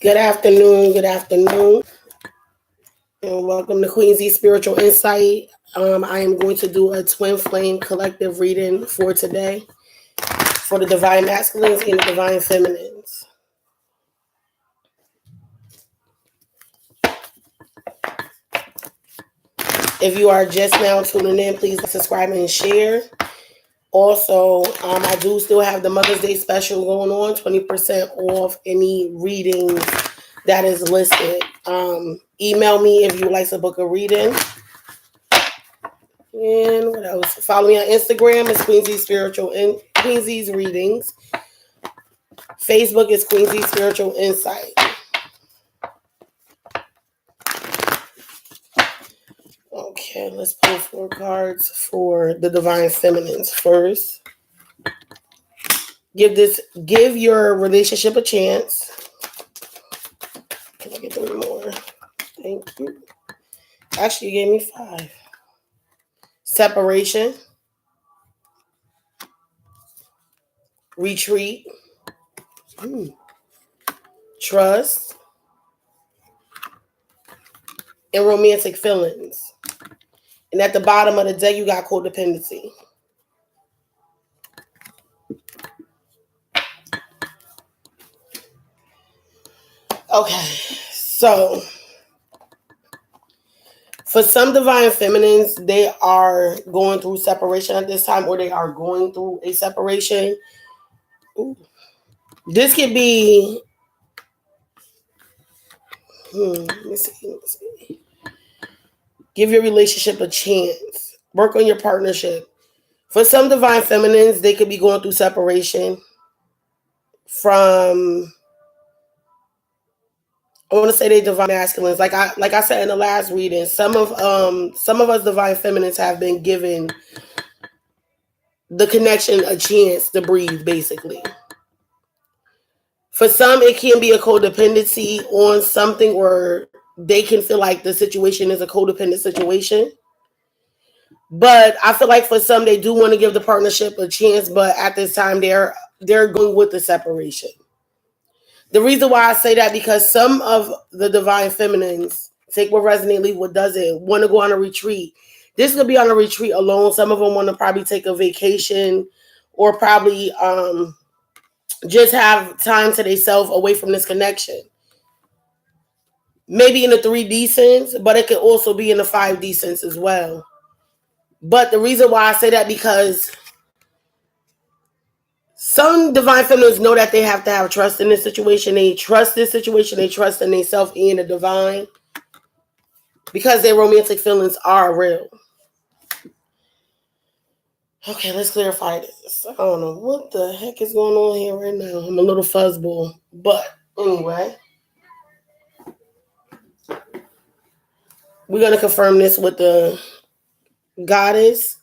Good afternoon. Good afternoon. And welcome to Queen's Spiritual Insight. I am going to do a twin flame collective reading for today for the divine masculines and the divine feminines. If you are just now tuning in, please subscribe and share. Also, I do still have the Mother's Day special going on, 20% off any readings that is listed. Email me if you would like to book a reading. And what else? Follow me on Instagram. It's Queen's Spiritual and Queen's Readings. Facebook is Queen's Spiritual Insight. Okay, let's pull 4 cards for the divine feminines first. Give your relationship a chance. Can I get 3 more? Thank you. Actually, you gave me 5. Separation. Retreat. Trust. And romantic feelings. And at the bottom of the deck, you got codependency. Okay, so for some divine feminines, they are going through separation at this time, or they are going through a separation. Ooh. This could be, let me see. Give your relationship a chance. Work on your partnership. For some divine feminines, they could be going through separation from, I want to say they divine masculines. Like I said in the last reading, some of us divine feminines have been given the connection a chance to breathe, basically. For some, it can be a codependency on something, or they can feel like the situation is a codependent situation. But I feel like for some, they do want to give the partnership a chance, but at this time, they're going with the separation. The reason why I say that, because some of the divine feminines, take what resonates, leave what doesn't, want to go on a retreat. This could be on a retreat alone. Some of them want to probably take a vacation, or probably just have time to themselves away from this connection. Maybe in the 3D sense, but it could also be in the 5D sense as well. But the reason why I say that, because some divine feminines know that they have to have trust in this situation. They trust this situation. They trust in themselves and the divine, because their romantic feelings are real. Okay, let's clarify this. I don't know what the heck is going on here right now. I'm a little fuzzball. But anyway, we're going to confirm this with the Goddess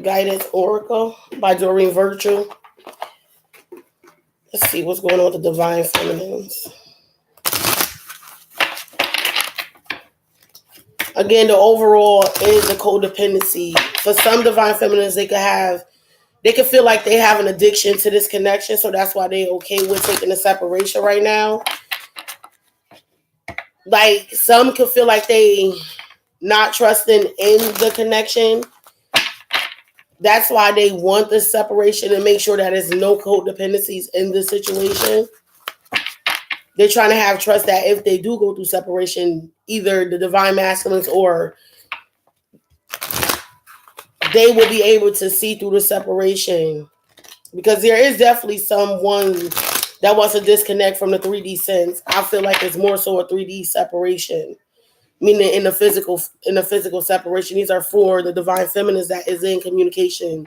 Guidance Oracle by Doreen Virtue. Let's see what's going on with the divine feminines. Again, the overall is the codependency. For some divine feminines, they can feel like they have an addiction to this connection, so that's why they're okay with taking the separation right now. Like, some could feel like they not trusting in the connection. That's why they want the separation and make sure that there's no codependencies in this situation. They're trying to have trust that if they do go through separation, either the divine masculines or they will be able to see through the separation. Because there is definitely someone that wants to disconnect from the 3D sense. I feel like it's more so a 3D separation. Meaning in the physical separation. These are for the divine feminines that is in communication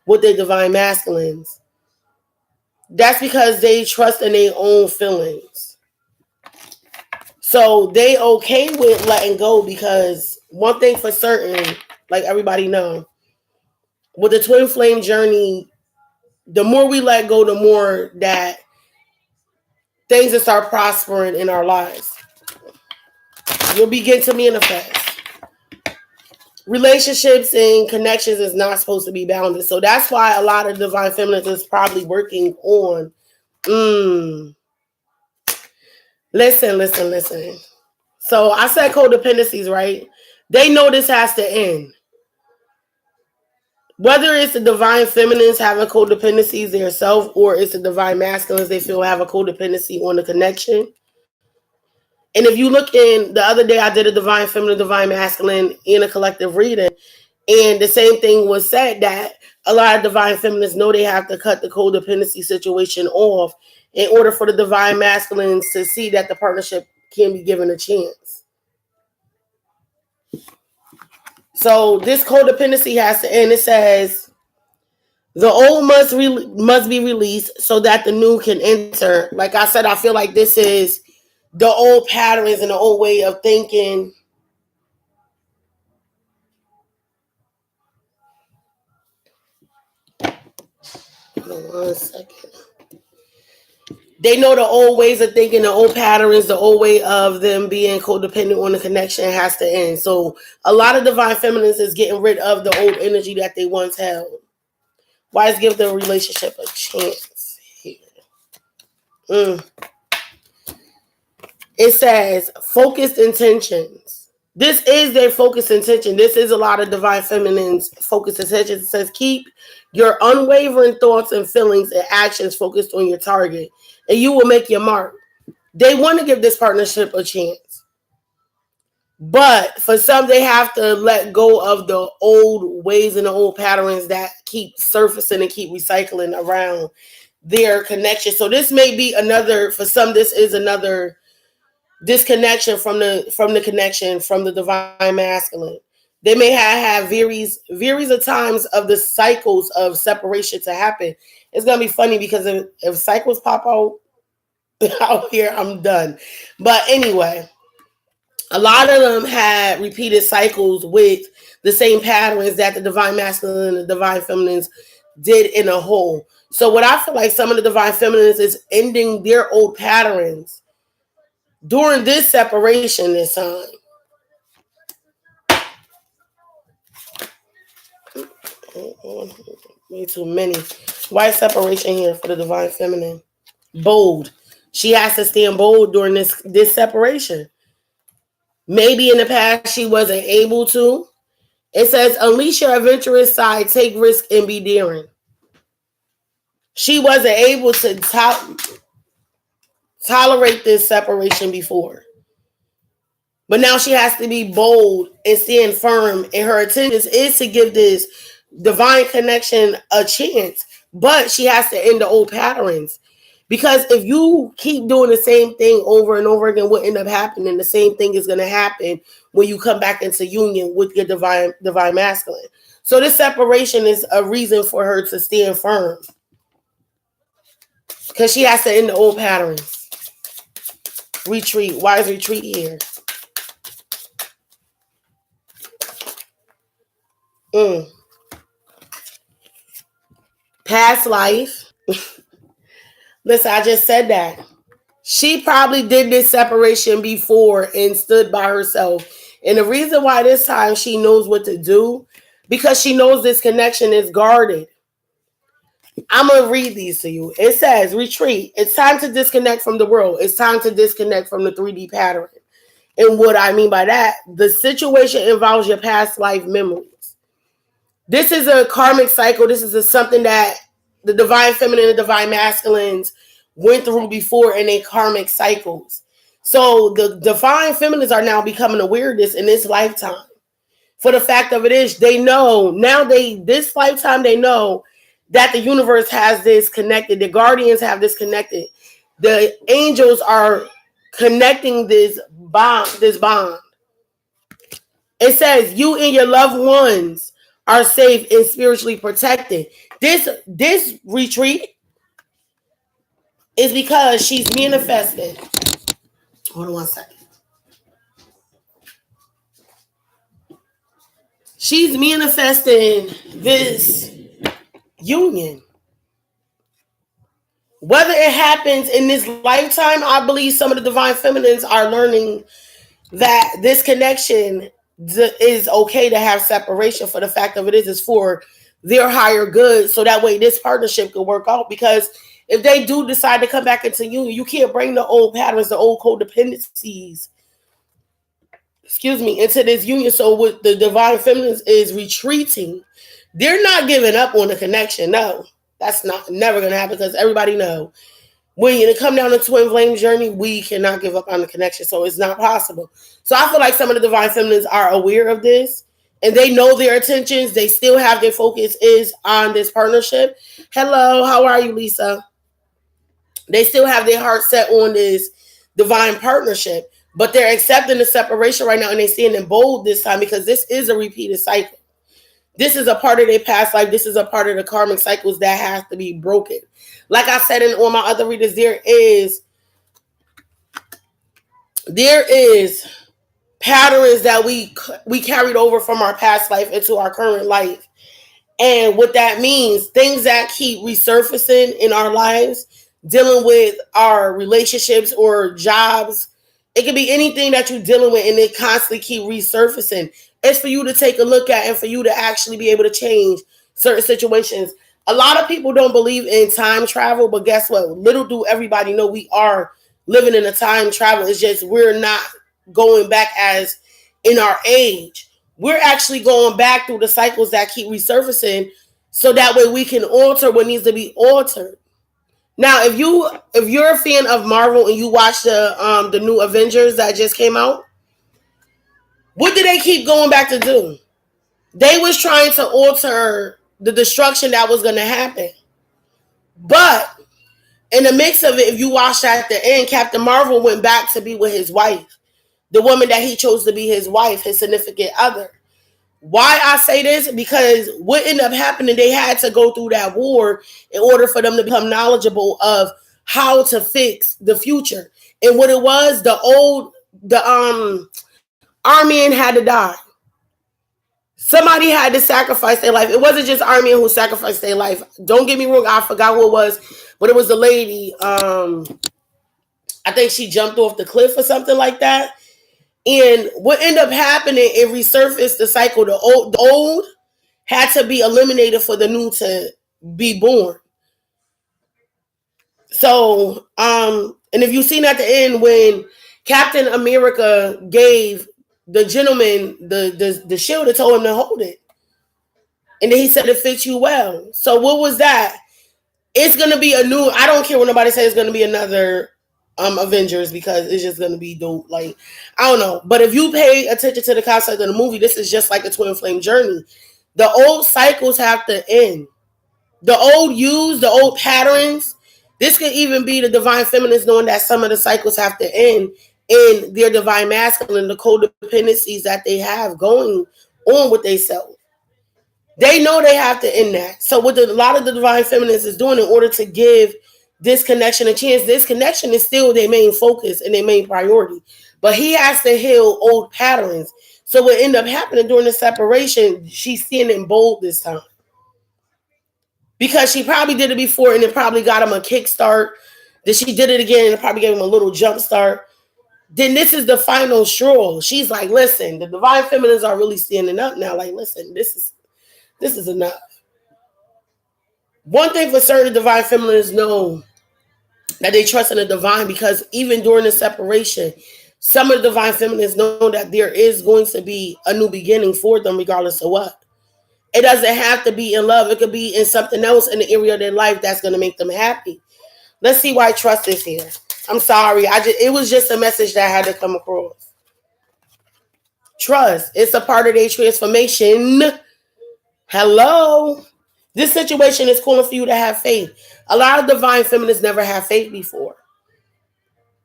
with their divine masculines. That's because they trust in their own feelings. So they okay with letting go, because one thing for certain, like everybody know, with the twin flame journey, the more we let go, the more that things will start prospering in our lives. You'll begin to manifest. Relationships and connections is not supposed to be bounded. So that's why a lot of divine feminines is probably working on Listen. So I said codependencies, right? They know this has to end. Whether it's the divine feminines having codependencies themselves or it's the divine masculines they feel have a codependency on the connection. And if you look in, the other day I did a divine feminine, divine masculine in a collective reading, and the same thing was said that a lot of divine feminists know they have to cut the codependency situation off in order for the divine masculines to see that the partnership can be given a chance. So this codependency has to end. It says the old must be released so that the new can enter. Like I said, I feel like this is the old patterns and the old way of thinking. Hold on 1 second. They know the old ways of thinking, the old patterns, the old way of them being codependent on the connection has to end. So a lot of divine feminines is getting rid of the old energy that they once held. Why is give the relationship a chance here? It says focused intentions. This is their focused intention. This is a lot of divine feminine's focused intentions. It says keep your unwavering thoughts and feelings and actions focused on your target, and you will make your mark. They want to give this partnership a chance. But for some, they have to let go of the old ways and the old patterns that keep surfacing and keep recycling around their connection. So this may be another, for some, this is another disconnection from the connection from the divine masculine. They may have varies of times of the cycles of separation to happen. It's gonna be funny because if cycles pop out here, I'm done. But anyway, a lot of them had repeated cycles with the same patterns that the divine masculine and the divine feminines did in a whole. So what I feel like some of the divine feminines is ending their old patterns during this separation this time. Way too many. Why separation here for the divine feminine? Bold. She has to stand bold during this separation. Maybe in the past she wasn't able to. It says, unleash your adventurous side, take risk, and be daring. She wasn't able to tolerate this separation before. But now she has to be bold and stand firm. And her intention is to give this divine connection a chance. But she has to end the old patterns. Because if you keep doing the same thing over and over again, what end up happening, the same thing is going to happen when you come back into union with your divine masculine. So this separation is a reason for her to stand firm. Because she has to end the old patterns. Retreat. Why is retreat here? Past life. Listen, I just said that. She probably did this separation before and stood by herself. And the reason why this time she knows what to do, because she knows this connection is guarded. I'm going to read these to you. It says, retreat. It's time to disconnect from the world. It's time to disconnect from the 3D pattern. And what I mean by that, the situation involves your past life memories. This is a karmic cycle. This is something that the divine feminine and divine masculines went through before in their karmic cycles. So the divine feminines are now becoming aware of this in this lifetime. For the fact of it is, they know now this lifetime they know that the universe has this connected. The guardians have this connected. The angels are connecting this bond. It says you and your loved ones are safe and spiritually protected. This retreat is because she's manifesting. Hold on 1 second. She's manifesting this union. Whether it happens in this lifetime, I believe some of the divine feminines are learning that this connection is okay to have separation. For the fact of it is for their higher good, so that way this partnership could work out. Because If they do decide to come back into union, you can't bring the old patterns, the old codependencies, into this union. So what the divine feminine is retreating, they're not giving up on the connection. No, that's never going to happen, because everybody know when you come down the twin flame journey, we cannot give up on the connection. So it's not possible. So I feel like some of the divine feminines are aware of this, and they know their intentions. They still have their focus is on this partnership. Hello, how are you, Lisa? They still have their heart set on this divine partnership, but they're accepting the separation right now, and they're seeing in bold this time, because this is a repeated cycle. This is a part of their past life. This is a part of the karmic cycles that has to be broken. Like I said in all my other readers, there is patterns that we carried over from our past life into our current life. And what that means, things that keep resurfacing in our lives, dealing with our relationships or jobs. It could be anything that you're dealing with, and it constantly keep resurfacing. It's for you to take a look at, and for you to actually be able to change certain situations. A lot of people don't believe in time travel, but guess what? Little do everybody know, we are living in a time travel. It's just we're not going back as in our age. We're actually going back through the cycles that keep resurfacing, so that way we can alter what needs to be altered. Now, if you're a fan of Marvel and you watch the new Avengers that just came out, what did they keep going back to do? They was trying to alter the destruction that was going to happen. But in the mix of it, if you watch at the end, Captain Marvel went back to be with his wife, the woman that he chose to be his wife, his significant other. Why I say this? Because what ended up happening, they had to go through that war in order for them to become knowledgeable of how to fix the future. And what it was, the Army had to die. Somebody had to sacrifice their life. It wasn't just Army who sacrificed their life. Don't get me wrong, I forgot who it was, but it was the lady. I think she jumped off the cliff or something like that. And what ended up happening, it resurfaced the cycle. The old had to be eliminated for the new to be born. So, and if you've seen at the end when Captain America gave the gentleman the shield, and told him to hold it, and then he said it fits you well. So what was that? It's gonna be a new. I don't care what nobody says. It's gonna be another Avengers, because it's just gonna be dope. Like, I don't know, but if you pay attention to the concept of the movie, this is just like a twin flame journey. The old cycles have to end. The old patterns. This could even be the divine feminines knowing that some of the cycles have to end in their divine masculine, the codependencies that they have going on with themselves. They know they have to end that. So what a lot of the divine feminines is doing in order to give this connection a chance, this connection is still their main focus and their main priority. But he has to heal old patterns. So what ended up happening during the separation, she's seeing in bold this time. Because she probably did it before and it probably got him a kickstart. Then she did it again and it probably gave him a little jump start. Then this is the final straw. She's like, listen, the divine feminines are really standing up now. Like, listen, this is enough. One thing for certain, divine feminines know that they trust in the divine, because even during the separation, some of the divine feminines know that there is going to be a new beginning for them, regardless of what. It doesn't have to be in love. It could be in something else in the area of their life that's going to make them happy. Let's see why trust is here. I'm sorry. It was just a message that I had to come across. Trust. It's a part of their transformation. Hello. This situation is calling for you to have faith. A lot of divine feminists never have faith before.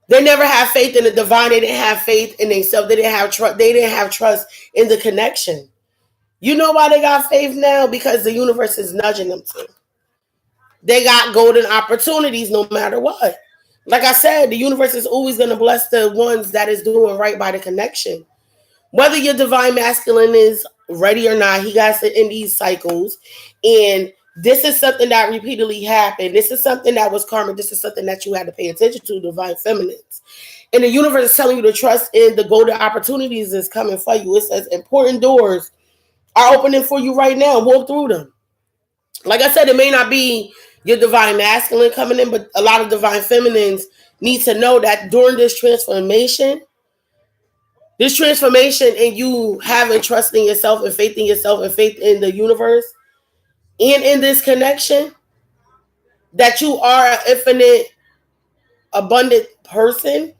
They never have faith in the divine. They didn't have faith in themselves. They didn't have trust. They didn't have trust in the connection. You know why they got faith now? Because the universe is nudging them to. They got golden opportunities no matter what. Like I said, the universe is always going to bless the ones that is doing right by the connection. Whether your divine masculine is ready or not, he got to end these cycles. And this is something that repeatedly happened. This is something that was karmic. This is something that you had to pay attention to, divine feminines. And the universe is telling you to trust in the golden opportunities is coming for you. It says important doors are opening for you right now. Walk through them. Like I said, it may not be your divine masculine coming in, but a lot of divine feminines need to know that during this transformation and you having trust in yourself and faith in yourself and faith in the universe and in this connection, that you are an infinite, abundant person,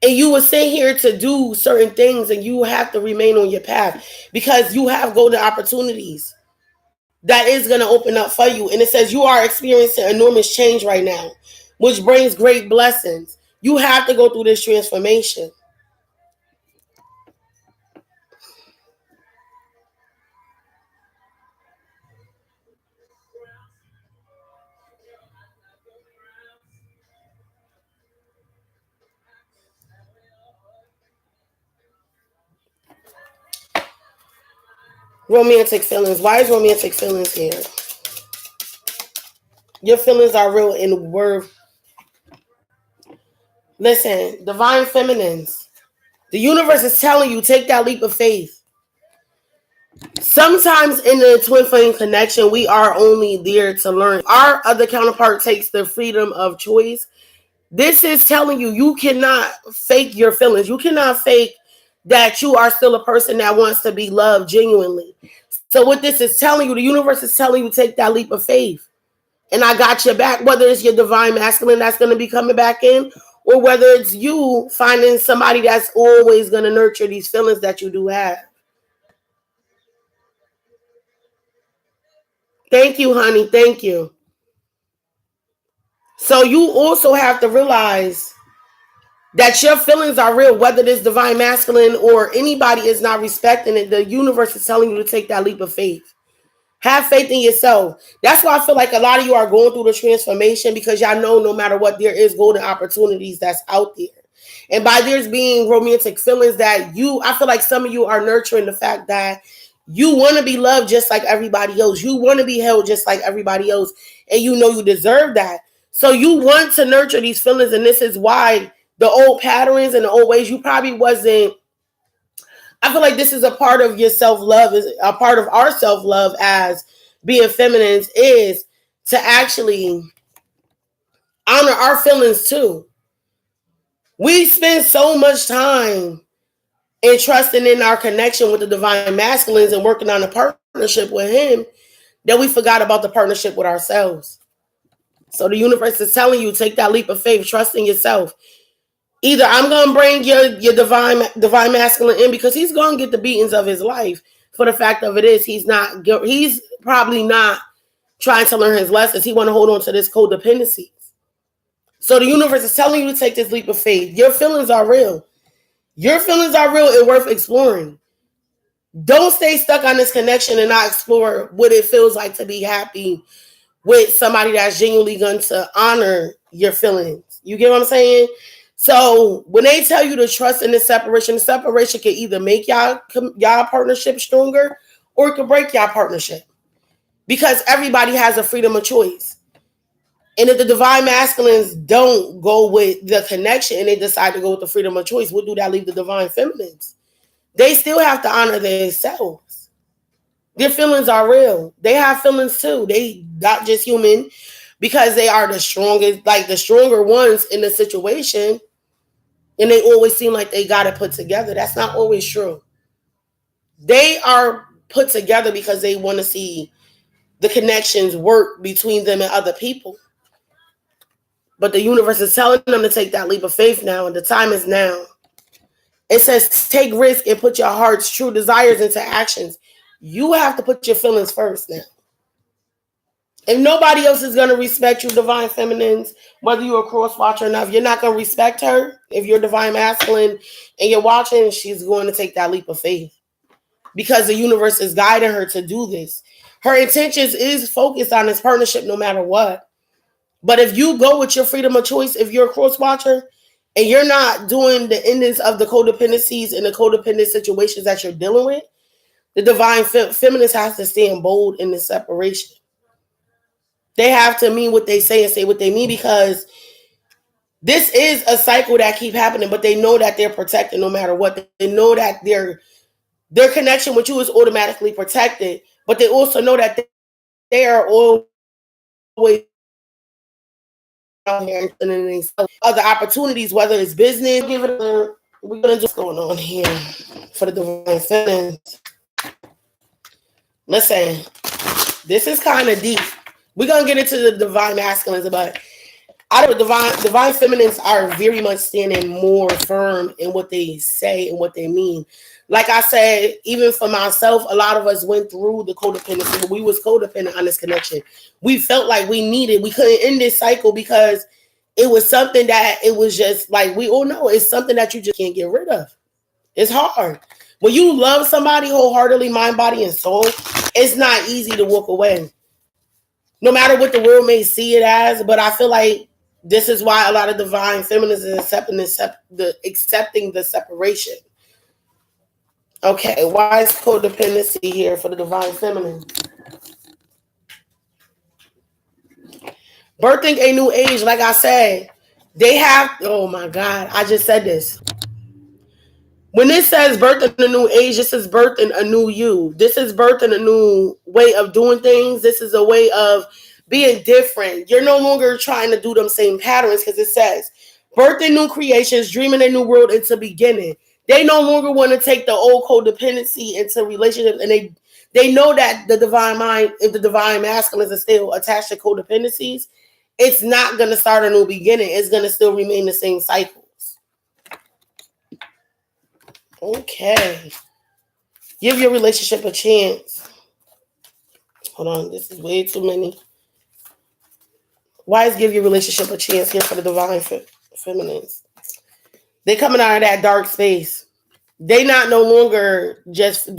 and you were sent here to do certain things, and you have to remain on your path because you have golden opportunities that is going to open up for you. And it says you are experiencing enormous change right now, which brings great blessings. You have to go through this transformation. Romantic feelings. Why is romantic feelings here? Your feelings are real and worth. Listen, divine feminines. The universe is telling you, take that leap of faith. Sometimes in the twin flame connection, we are only there to learn. Our other counterpart takes the freedom of choice. This is telling you, you cannot fake your feelings. You cannot fake that you are still a person that wants to be loved genuinely. So what this is telling you, the universe is telling you, take that leap of faith. And I got your back, whether it's your divine masculine that's going to be coming back in, or whether it's you finding somebody that's always going to nurture these feelings that you do have. Thank you, honey. Thank you. So you also have to realize that your feelings are real, whether this divine masculine or anybody is not respecting it. The universe is telling you to take that leap of faith. Have faith in yourself. That's why I feel like a lot of you are going through the transformation, because y'all know no matter what, there is golden opportunities that's out there. And by there's being romantic feelings that I feel like some of you are nurturing the fact that you want to be loved just like everybody else. You want to be held just like everybody else. And you know you deserve that. So you want to nurture these feelings. And this is why the old patterns and the old ways, you probably wasn't. I feel like this is a part of your self-love, is a part of our self-love as being feminines, is to actually honor our feelings too. We spend so much time in trusting in our connection with the divine masculines and working on a partnership with him that we forgot about the partnership with ourselves. So the universe is telling you, take that leap of faith, trust in yourself. Either I'm going to bring your divine masculine in because he's going to get the beatings of his life. For the fact of it is, he's probably not trying to learn his lessons. He want to hold on to this codependency. So the universe is telling you to take this leap of faith. Your feelings are real. Your feelings are real and worth exploring. Don't stay stuck on this connection and not explore what it feels like to be happy with somebody that's genuinely going to honor your feelings. You get what I'm saying? So when they tell you to trust in the separation can either make y'all partnership stronger, or it can break y'all partnership, because everybody has a freedom of choice. And if the divine masculines don't go with the connection and they decide to go with the freedom of choice, what do that leave the divine feminines? They still have to honor themselves. Their feelings are real. They have feelings too. They not just human, because they are the strongest, like the stronger ones in the situation. And they always seem like they got it put together. That's not always true. They are put together because they want to see the connections work between them and other people. But the universe is telling them to take that leap of faith now, and the time is now. It says take risk and put your heart's true desires into actions. You have to put your feelings first now. If nobody else is going to respect you, divine feminines, whether you're a cross watcher or not, if you're not going to respect her, if you're divine masculine and you're watching, she's going to take that leap of faith, because the universe is guiding her to do this. Her intentions is focused on this partnership no matter what. But if you go with your freedom of choice, if you're a cross watcher and you're not doing the endings of the codependencies and the codependent situations that you're dealing with, the divine feminist has to stand bold in the separation. They have to mean what they say and say what they mean, because this is a cycle that keep happening, but they know that they're protected no matter what. They know that their connection with you is automatically protected, but they also know that they are all always out here and other opportunities, whether it's business. We're gonna do what's going on here for the divine feminines. Listen, this is kind of deep. We're gonna get into the divine masculines, but out of divine feminines are very much standing more firm in what they say and what they mean. Like I said, even for myself, a lot of us went through the codependency, but we was codependent on this connection. We felt like we couldn't end this cycle because it was something that it was just like, we all know it's something that you just can't get rid of. It's hard. When you love somebody wholeheartedly, mind, body, and soul, it's not easy to walk away. No matter what the world may see it as, but I feel like this is why a lot of divine feminists is accepting the separation. Okay, why is codependency here for the divine feminine? Birthing a new age, like I said, they have, oh my God, I just said this. When it says birthing a new age, this is birthing a new you. This is birthing a new way of doing things. This is a way of being different. You're no longer trying to do them same patterns, because it says birthing new creations, dreaming a new world into beginning. They no longer want to take the old codependency into relationships, and they know that the divine mind, if the divine masculines are still attached to codependencies, it's not going to start a new beginning. It's going to still remain the same cycles. Okay. Give your relationship a chance. Hold on. This is way too many. Why is give your relationship a chance here for the divine feminines? They coming out of that dark space. They not no longer just,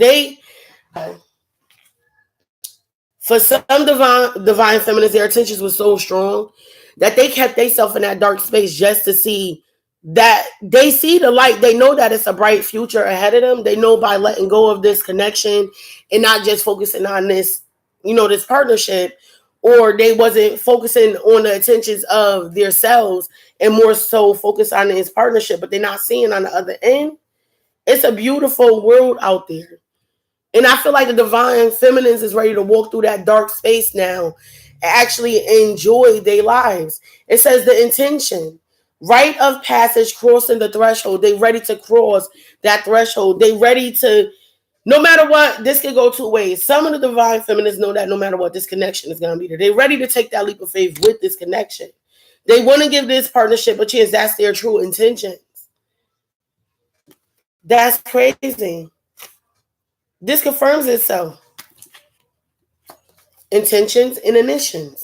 for some divine feminists, their intentions were so strong that they kept themselves in that dark space just to see that they see the light. They know that it's a bright future ahead of them. They know by letting go of this connection and not just focusing on this, this partnership, or they wasn't focusing on the intentions of themselves and more so focused on this partnership, but they're not seeing on the other end. It's a beautiful world out there. And I feel like the divine feminines is ready to walk through that dark space now and actually enjoy their lives. It says the intention, rite of passage, crossing the threshold. They ready to cross that threshold. They ready to, no matter what, this could go two ways. Some of the divine feminists know that no matter what, this connection is going to be there. They're ready to take that leap of faith with this connection. They want to give this partnership a chance. That's their true intentions. That's crazy. This confirms itself. Intentions and initiations.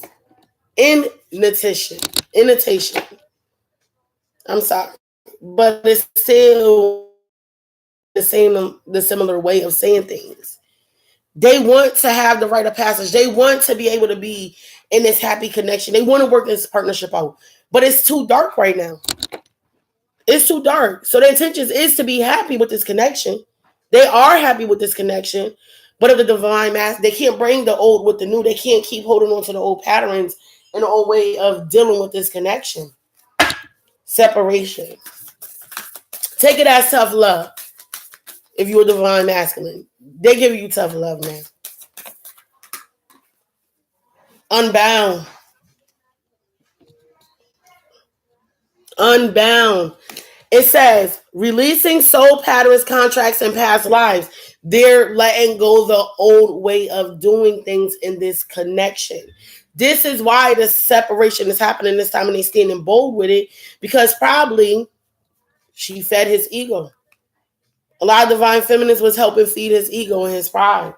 Initiation. I'm sorry. But it's still the similar way of saying things. They want to have the rite of passage. They want to be able to be in this happy connection. They want to work this partnership out. But it's too dark right now. It's too dark. So the intention is to be happy with this connection. They are happy with this connection, but if the divine mass, they can't bring the old with the new. They can't keep holding on to the old patterns and the old way of dealing with this connection. Separation. Take it as tough love. If you're a divine masculine, they give you tough love, man. Unbound. It says, releasing soul patterns, contracts, and past lives. They're letting go the old way of doing things in this connection. This is why the separation is happening this time, and they're standing bold with it, because probably she fed his ego. A lot of divine feminists was helping feed his ego and his pride.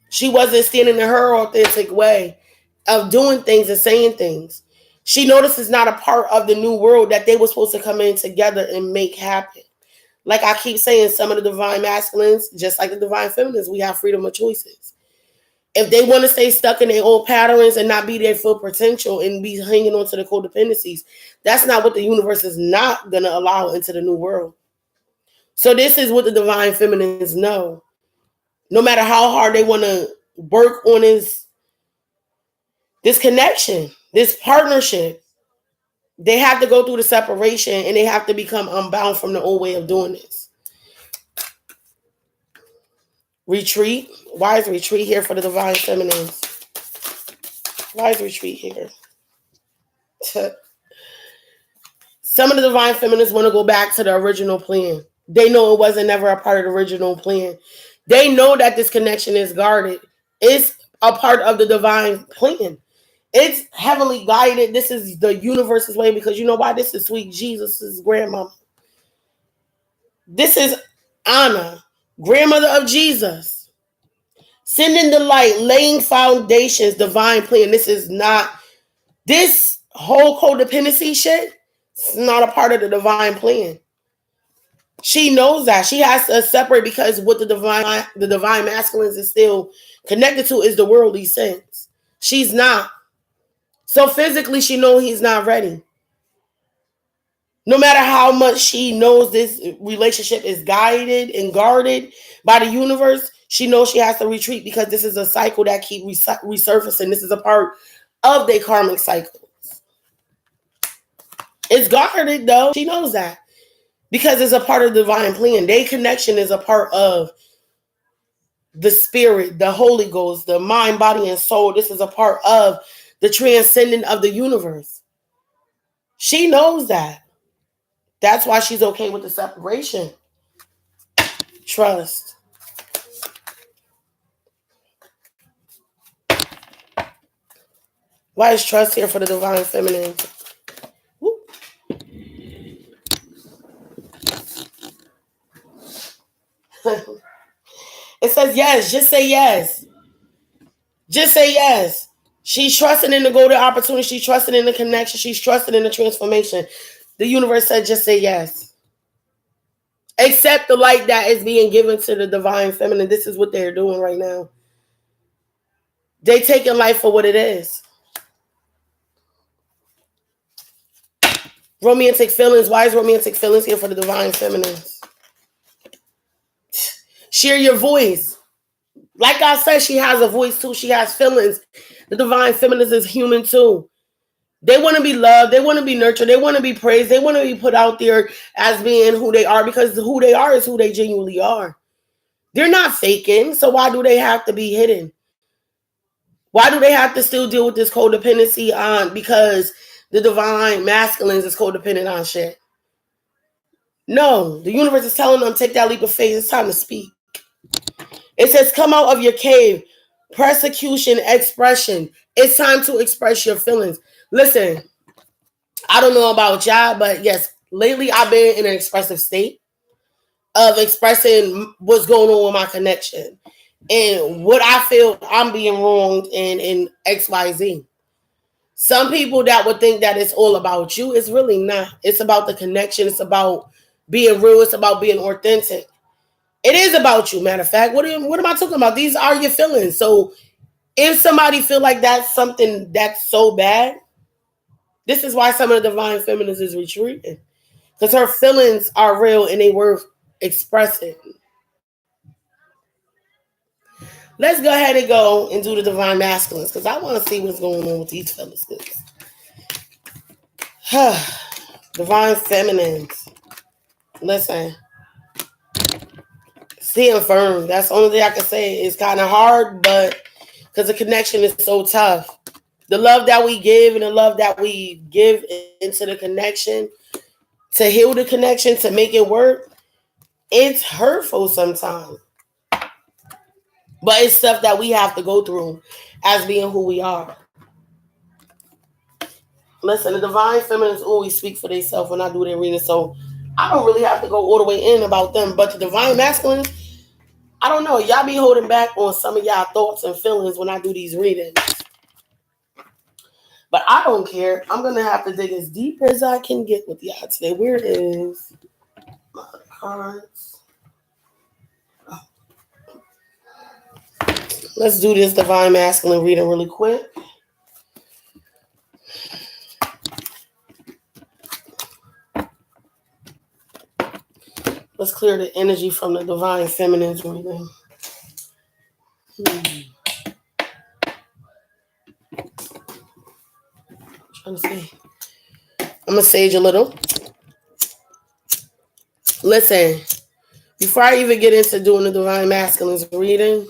She wasn't standing in her authentic way of doing things and saying things. She noticed it's not a part of the new world that they were supposed to come in together and make happen. Like I keep saying, some of the divine masculines, just like the divine feminines, we have freedom of choices. If they want to stay stuck in their old patterns and not be their full potential and be hanging on to the codependencies, that's not what the universe is not going to allow into the new world. So this is what the divine feminines know. No matter how hard they want to work on this connection, this partnership, they have to go through the separation and they have to become unbound from the old way of doing this. Retreat. Why is retreat here for the divine feminines? Why is retreat here? Some of the divine feminists want to go back to the original plan. They know it wasn't never a part of the original plan. They know that this connection is guarded. It's a part of the divine plan. It's heavenly guided. This is the universe's way, because you know why? This is sweet Jesus' grandmama. This is Anna, grandmother of Jesus. Sending the light, laying foundations, divine plan. This is not, this whole codependency shit, it's not a part of the divine plan. She knows that. She has to separate, because what the divine masculines is still connected to is the worldly sense. She's not. So physically, she knows he's not ready. No matter how much she knows this relationship is guided and guarded by the universe, she knows she has to retreat, because this is a cycle that keeps resurfacing. This is a part of their karmic cycles. It's guarded, though. She knows that, because it's a part of the divine plan. Their connection is a part of the spirit, the Holy Ghost, the mind, body, and soul. This is a part of the transcendent of the universe. She knows that. That's why she's okay with the separation. Trust. Why is trust here for the divine feminine? Woo. It says yes. Just say yes. Just say yes. She's trusting in the golden opportunity. She's trusting in the connection. She's trusting in the transformation. The universe said just say yes. Accept the light that is being given to the divine feminine. This is what they're doing right now. They taking life for what it is. Romantic feelings. Why is romantic feelings here for the divine feminines? Share your voice. Like I said, she has a voice too. She has feelings. The divine feminines is human too. They want to be loved. They want to be nurtured. They want to be praised. They want to be put out there as being who they are, because who they are is who they genuinely are. They're not faking. So why do they have to be hidden? Why do they have to still deal with this codependency on, because the divine masculines is codependent on shit? No, the universe is telling them, take that leap of faith. It's time to speak. It says, come out of your cave. Persecution, expression. It's time to express your feelings. Listen, I don't know about y'all, but yes, lately I've been in an expressive state of expressing what's going on with my connection and what I feel I'm being wronged in XYZ. Some people that would think that it's all about you, it's really not. It's about the connection. It's about being real. It's about being authentic. It is about you, matter of fact. What am I talking about? These are your feelings. So if somebody feel like that's something that's so bad, this is why some of the divine feminines is retreating. Because her feelings are real and they worth expressing. Let's go ahead and go and do the divine masculines, because I want to see what's going on with these fellas. Divine feminines. Listen. Stand firm. That's the only thing I can say. It's kind of hard, but because the connection is so tough. The love that we give and the love that we give into the connection, to heal the connection, to make it work, it's hurtful sometimes. But it's stuff that we have to go through as being who we are. Listen, the divine feminines always speak for themselves when I do their reading, so I don't really have to go all the way in about them. But the divine masculines, I don't know. Y'all be holding back on some of y'all thoughts and feelings when I do these readings. But I don't care. I'm going to have to dig as deep as I can get with y'all today. Where is my cards? Let's do this divine masculine reading really quick. Let's clear the energy from the divine feminine's reading. Trying to see. I'm going to sage a little. Listen, before I even get into doing the divine masculine's reading,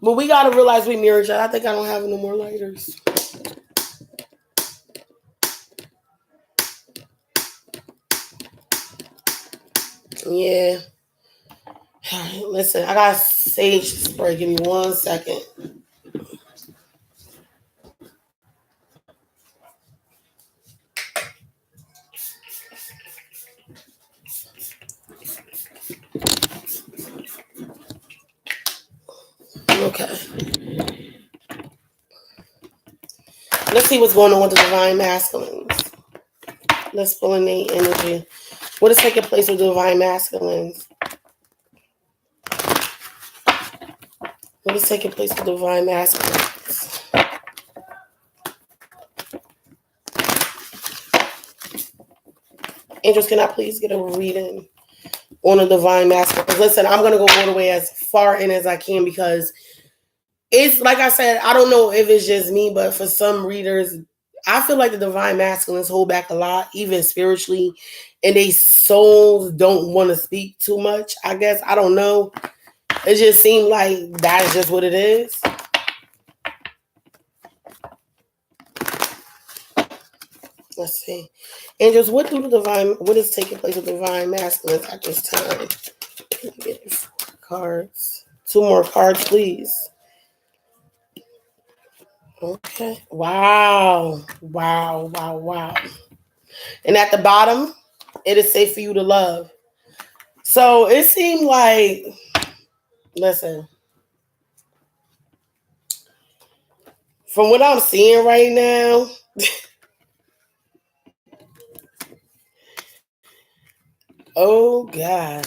But we gotta realize we mirror each other. I think I don't have no more lighters. Yeah. Listen, I got sage spray. Give me 1 second. Okay. Let's see what's going on with the divine masculines. Let's pull in the energy. What is taking place with the divine masculines? What is taking place with the divine masculines? Angels, can I please get a reading on the divine masculine? Listen, I'm going to go all the way as far in as I can because it's like I said, I don't know if it's just me, but for some readers, I feel like the divine masculines hold back a lot, even spiritually, and they souls don't want to speak too much. I guess I don't know. It just seemed like that is just what it is. Let's see, angels. What is taking place with divine masculines at this time? Get 4 cards. 2 more cards, please. Okay. Wow. And at the bottom, it is safe for you to love. So it seemed like, listen, from what I'm seeing right now, oh God.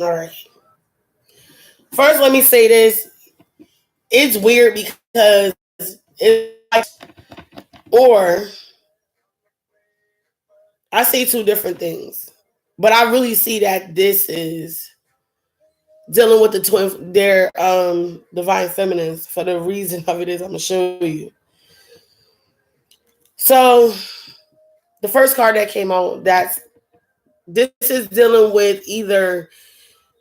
All right. First, let me say this. It's weird because it's like, or I see 2 different things, but I really see that this is dealing with their divine feminines. For the reason of it is, I'm gonna show you. So the first card that came out, this is dealing with either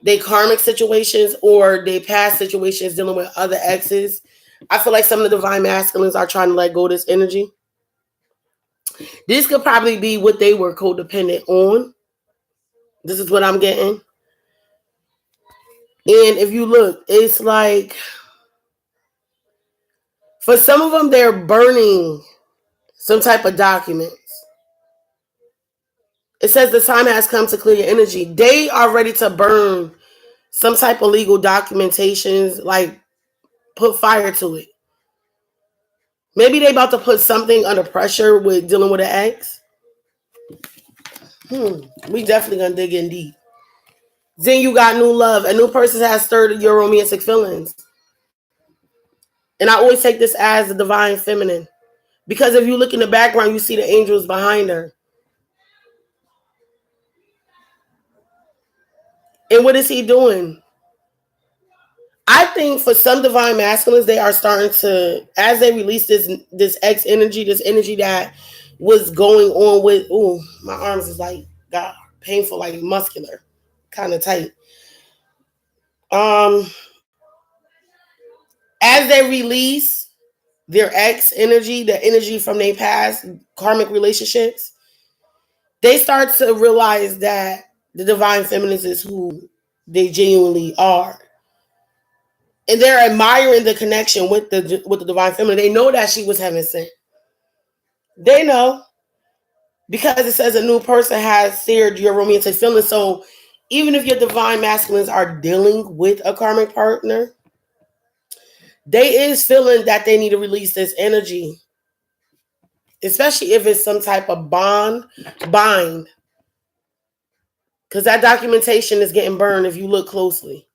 they karmic situations or they past situations dealing with other exes. I feel like some of the divine masculines are trying to let go of this energy. This could probably be what they were codependent on. This is what I'm getting. And if you look, it's like for some of them, they're burning some type of documents. It says the time has come to clear your energy. They are ready to burn some type of legal documentations, like put fire to it. Maybe they about to put something under pressure with dealing with an ex. We definitely gonna dig in deep. Then you got new love. A new person has stirred your romantic feelings. And I always take this as the divine feminine. Because if you look in the background, you see the angels behind her. And what is he doing? I think for some divine masculines, they are starting to, as they release this X energy, this energy that was going on with, my arms is like, God, painful, like muscular, kind of tight. As they release their X energy, the energy from their past karmic relationships, they start to realize that the divine feminines is who they genuinely are. And they're admiring the connection with the divine feminine. They know that she was heaven sent. They know because it says a new person has seared your romantic feelings. So even if your divine masculines are dealing with a karmic partner, they is feeling that they need to release this energy, especially if it's some type of bind, because that documentation is getting burned if you look closely.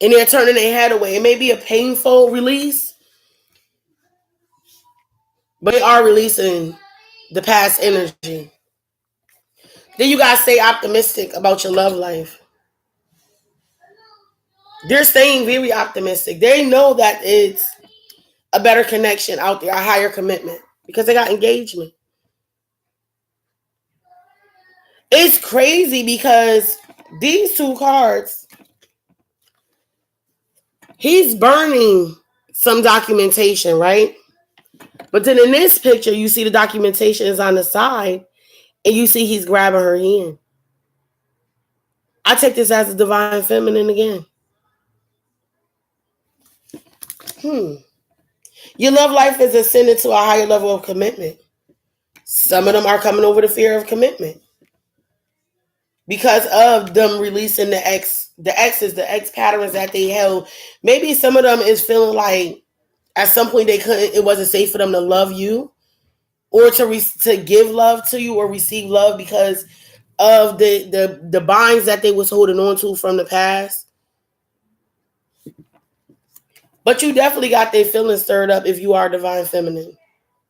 And they're turning their head away. It may be a painful release, but they are releasing the past energy. Then you gotta stay optimistic about your love life. They're staying very optimistic. They know that it's a better connection out there, a higher commitment, because they got engagement. It's crazy because these 2 cards He's burning some documentation, right? But then in this picture, you see the documentation is on the side, and you see he's grabbing her hand. I take this as a divine feminine again. Your love life is ascending to a higher level of commitment. Some of them are coming over the fear of commitment because of them releasing the ex patterns that they held. Maybe some of them is feeling like at some point it wasn't safe for them to love you or to give love to you or receive love because of the binds that they was holding on to from the past. But you definitely got their feelings stirred up if you are divine feminine.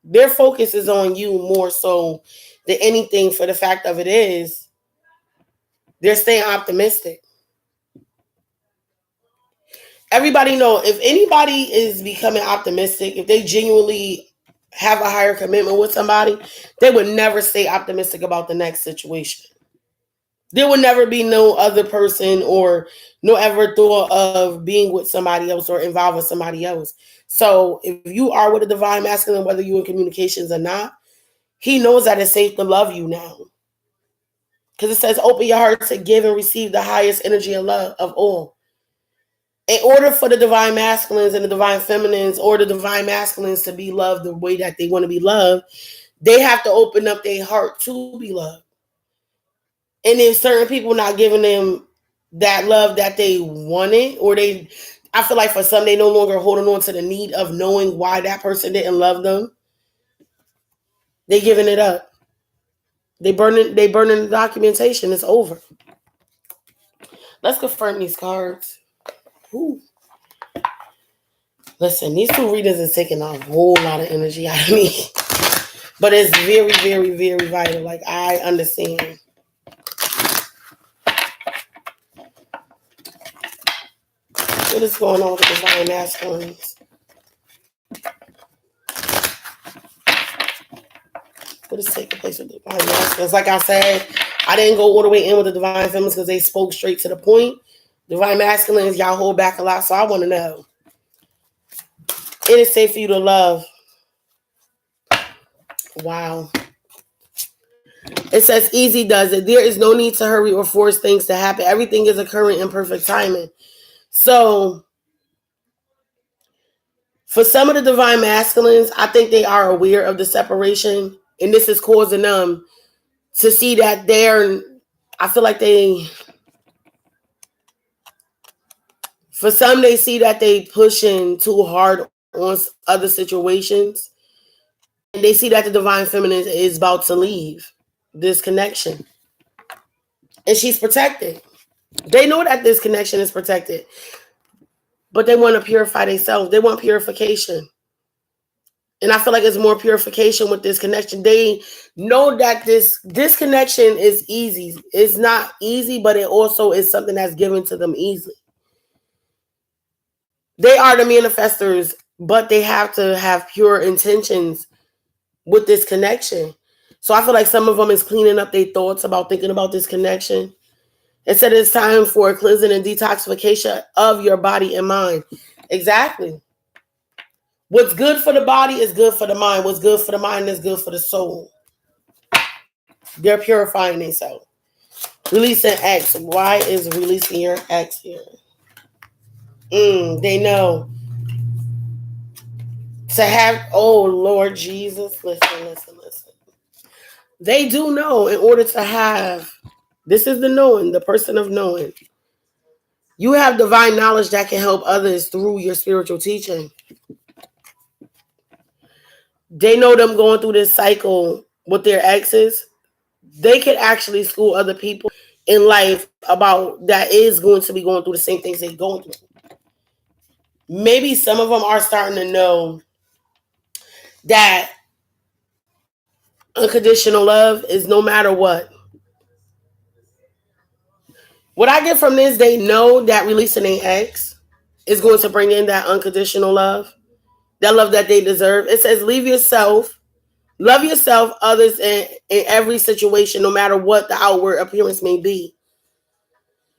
Their focus is on you more so than anything, for the fact of it is they're staying optimistic. Everybody know if anybody is becoming optimistic, if they genuinely have a higher commitment with somebody, they would never stay optimistic about the next situation. There would never be no other person or no ever thought of being with somebody else or involved with somebody else. So if you are with a divine masculine, whether you're in communications or not, he knows that it's safe to love you now. Because it says, open your heart to give and receive the highest energy and love of all. In order for the divine masculines and the divine feminines or the divine masculines to be loved the way that they want to be loved, they have to open up their heart to be loved. And if certain people not giving them that love that they wanted, or I feel like for some, they no longer holding on to the need of knowing why that person didn't love them. They giving it up. They burning the documentation. It's over. Let's confirm these cards. Ooh. Listen, these two readings are taking a whole lot of energy out of me. But it's very, very, very vital. Like, I understand. What is going on with the divine masculines? What is taking place with the divine masculines? Like I said, I didn't go all the way in with the divine feminines because they spoke straight to the point. Divine masculines, y'all hold back a lot, so I want to know. It is safe for you to love. Wow. It says easy does it. There is no need to hurry or force things to happen. Everything is occurring in perfect timing. So, for some of the divine masculines, I think they are aware of the separation. And this is causing them to see that I feel like for some, they see that they pushing too hard on other situations. And they see that the divine feminine is about to leave this connection. And she's protected. They know that this connection is protected. But they want to purify themselves. They want purification. And I feel like it's more purification with this connection. They know that this connection is easy. It's not easy, but it also is something that's given to them easily. They are the manifestors, but they have to have pure intentions with this connection. So I feel like some of them is cleaning up their thoughts about thinking about this connection. It said it's time for a cleansing and detoxification of your body and mind. Exactly. What's good for the body is good for the mind. What's good for the mind is good for the soul. They're purifying themselves. Releasing X. Why is releasing your X here? They know. To have, oh Lord Jesus, listen. They do know in order to have, this is the knowing, the person of knowing. You have divine knowledge that can help others through your spiritual teaching. They know them going through this cycle with their exes. They can actually school other people in life about that is going to be going through the same things they're going through. Maybe some of them are starting to know that unconditional love is no matter what. What I get from this, they know that releasing an ex is going to bring in that unconditional love, that love that they deserve. It says, love yourself, others in every situation, no matter what the outward appearance may be.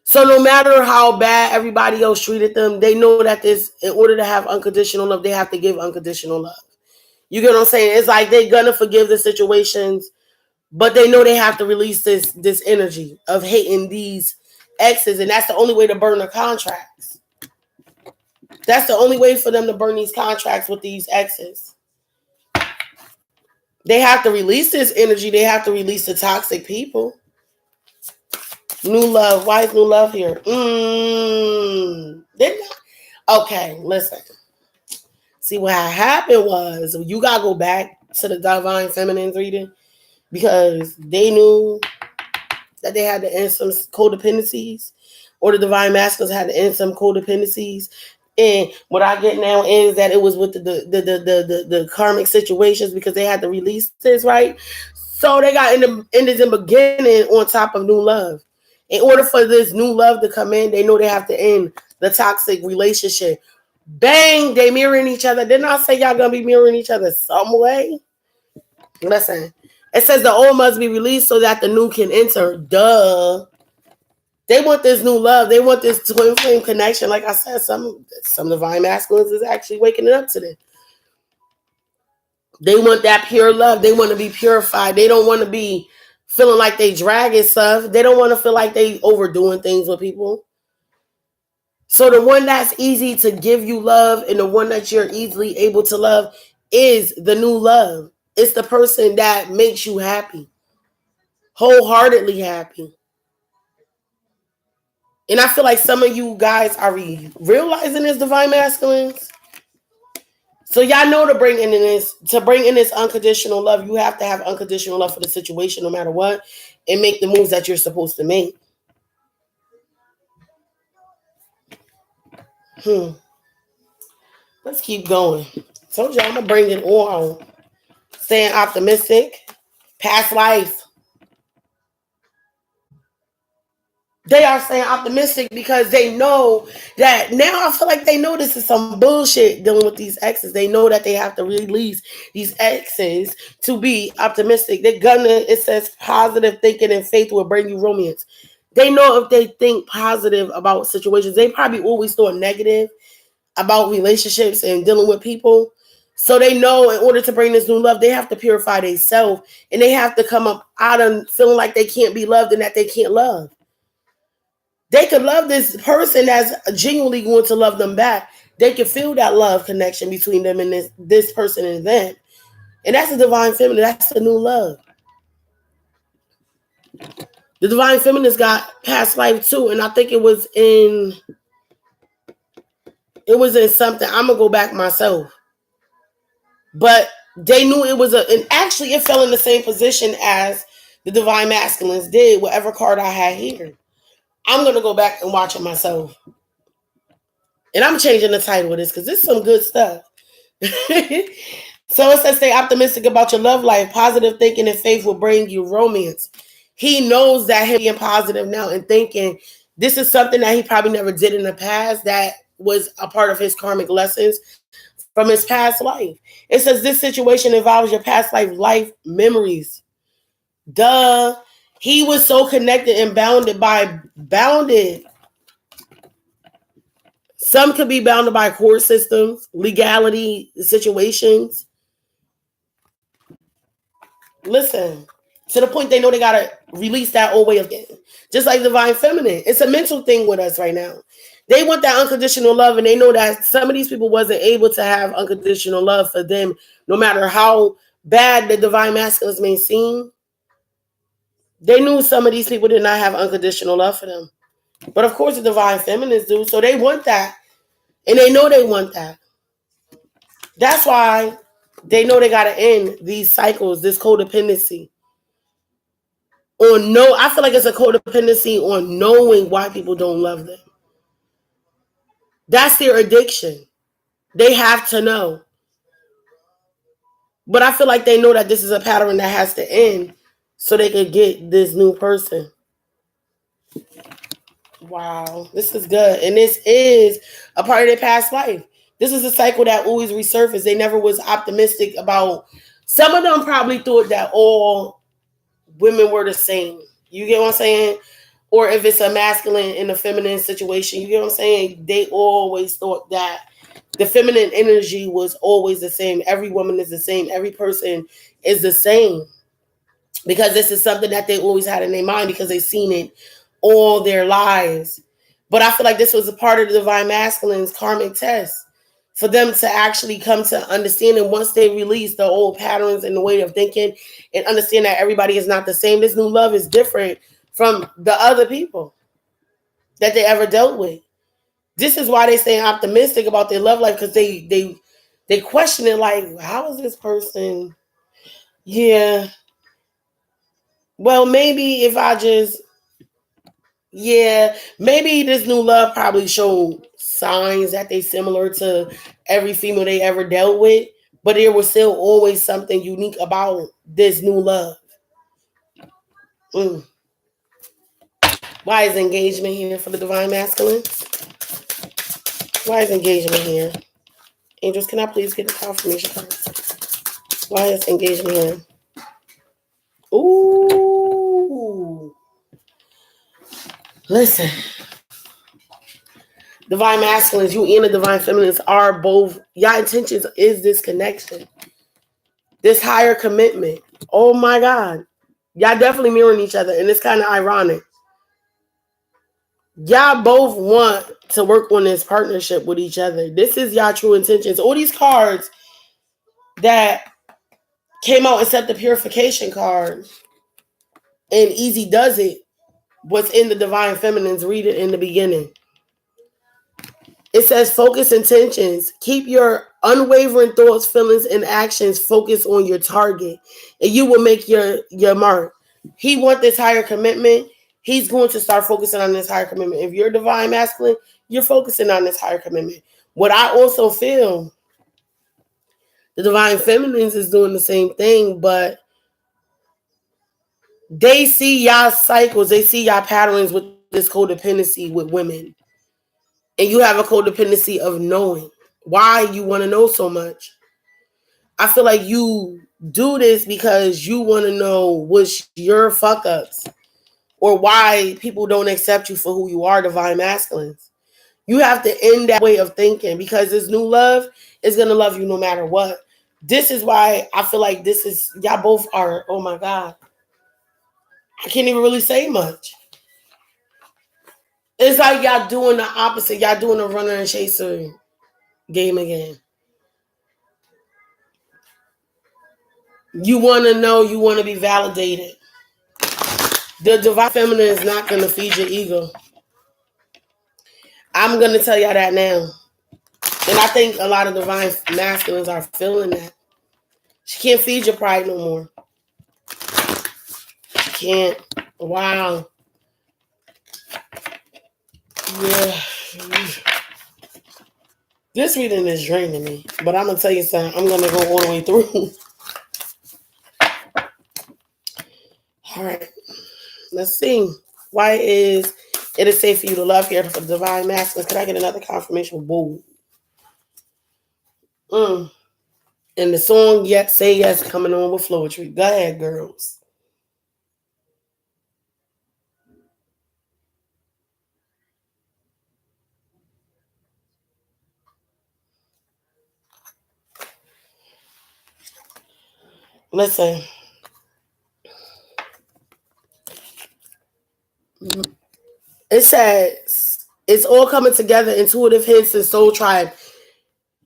So no matter how bad everybody else treated them, they know that this, in order to have unconditional love, they have to give unconditional love. You get what I'm saying? It's like they're gonna forgive the situations, but they know they have to release this energy of hating these exes, and that's the only way to burn the contracts. That's the only way for them to burn these contracts with these exes. They have to release this energy. They have to release the toxic people. New love. Why is new love here? Okay, listen. See, what happened was you got to go back to the Divine Feminine's reading because they knew that they had to end some codependencies, or the Divine Masculines had to end some codependencies. And what I get now is that it was with the karmic situations because they had to release this, right? So they got ended in beginning on top of new love. In order for this new love to come in, they know they have to end the toxic relationship. Bang, they mirroring each other. Didn't I say y'all gonna be mirroring each other some way? Listen, it says the old must be released so that the new can enter. Duh. They want this new love. They want this twin flame connection. Like I said, some Divine Masculines is actually waking it up to this. They want that pure love. They want to be purified. They don't want to be feeling like they dragging stuff. They don't want to feel like they overdoing things with people. So the one that's easy to give you love and the one that you're easily able to love is the new love. It's the person that makes you happy. Wholeheartedly happy. And I feel like some of you guys are realizing this, Divine Masculines. So y'all know to bring in this unconditional love, you have to have unconditional love for the situation no matter what and make the moves that you're supposed to make. Let's keep going. Told you I'm going to bring it on. Staying optimistic. Past life. They are staying optimistic because they know that now I feel like they know this is some bullshit dealing with these exes. They know that they have to release these exes to be optimistic. They're gonna, it says positive thinking and faith will bring you romance. They know if they think positive about situations, they probably always thought negative about relationships and dealing with people. So they know in order to bring this new love, they have to purify themselves and they have to come up out of feeling like they can't be loved and that they can't love. They could love this person that's genuinely going to love them back. They can feel that love connection between them and this person and them. And that's the Divine Feminine. That's the new love. The Divine Feminine's got past life too. And I think it was in something. I'm going to go back myself. But they knew it was and actually it fell in the same position as the Divine Masculines did, whatever card I had here. I'm going to go back and watch it myself. And I'm changing the title of this because this is some good stuff. So it says, stay optimistic about your love life. Positive thinking and faith will bring you romance. He knows that him being positive now and thinking this is something that he probably never did in the past that was a part of his karmic lessons from his past life. It says this situation involves your past life memories. Duh. He was so connected and bounded. Some could be bounded by court systems, legality, situations. Listen, to the point they know they got to release that old way of getting. Just like Divine Feminine. It's a mental thing with us right now. They want that unconditional love, and they know that some of these people wasn't able to have unconditional love for them, no matter how bad the Divine Masculines may seem. They knew some of these people did not have unconditional love for them. But of course the Divine Feminines do, so they want that. And they know they want that. That's why they know they got to end these cycles, this codependency. I feel like it's a codependency on knowing why people don't love them. That's their addiction. They have to know. But I feel like they know that this is a pattern that has to end so they could get this new person. Wow, this is good. And this is a part of their past life. This is a cycle that always resurfaced. They never was optimistic about. Some of them probably thought that all women were the same. You get what I'm saying? or if it's a masculine and a feminine situation, you get what I'm saying? They always thought that the feminine energy was always the same. Every woman is the same. Every person is the same. Because this is something that they always had in their mind because they've seen it all their lives. But I feel like this was a part of the divine masculine's karmic test for them to actually come to understand. And once they release the old patterns and the way of thinking and understand that everybody is not the same, this new love is different from the other people that they ever dealt with. This is why they stay optimistic about their love life, because they question it like, how is this person? Yeah. Well, maybe if I just, maybe this new love probably showed signs that they similar to every female they ever dealt with, but there was still always something unique about this new love. Why is engagement here for the divine masculine? Why is engagement here? Angels, can I please get the confirmation card? Why is engagement here? Ooh. Listen. Divine masculines, you and the divine feminines are both, your intentions is this connection. This higher commitment. Oh my God. Y'all definitely mirroring each other, and it's kind of ironic. Y'all both want to work on this partnership with each other. This is y'all true intentions. All these cards that came out except the purification card and Easy Does It was in the divine feminines. Read it in the beginning. It says focus intentions. Keep your unwavering thoughts, feelings, and actions focused on your target, and you will make your mark. He wants this higher commitment. He's going to start focusing on this higher commitment. If you're divine masculine, you're focusing on this higher commitment. What I also feel, the divine feminines is doing the same thing, but they see y'all cycles. They see y'all patterns with this codependency with women. And you have a codependency of knowing. Why you want to know so much? I feel like you do this because you want to know what's your fuck ups or why people don't accept you for who you are, divine masculines. You have to end that way of thinking, because this new love is going to love you no matter what. This is why I feel like this is, y'all both are, oh my God. I can't even really say much. It's like y'all doing the opposite. Y'all doing the runner and chaser game again. You want to know, you want to be validated. The divine feminine is not going to feed your ego. I'm going to tell y'all that now. And I think a lot of divine masculines are feeling that. She can't feed your pride no more. She can't. Wow. Yeah. This reading is draining me. But I'm going to tell you something. I'm going to go all the way through. All right. Let's see. Why is it safe for you to love here for the divine masculines? Can I get another confirmation? Whoa. And the song Yet Say Yes coming on with Floetry. Go ahead, girls. Listen. It says, it's all coming together, intuitive hints and soul tribe.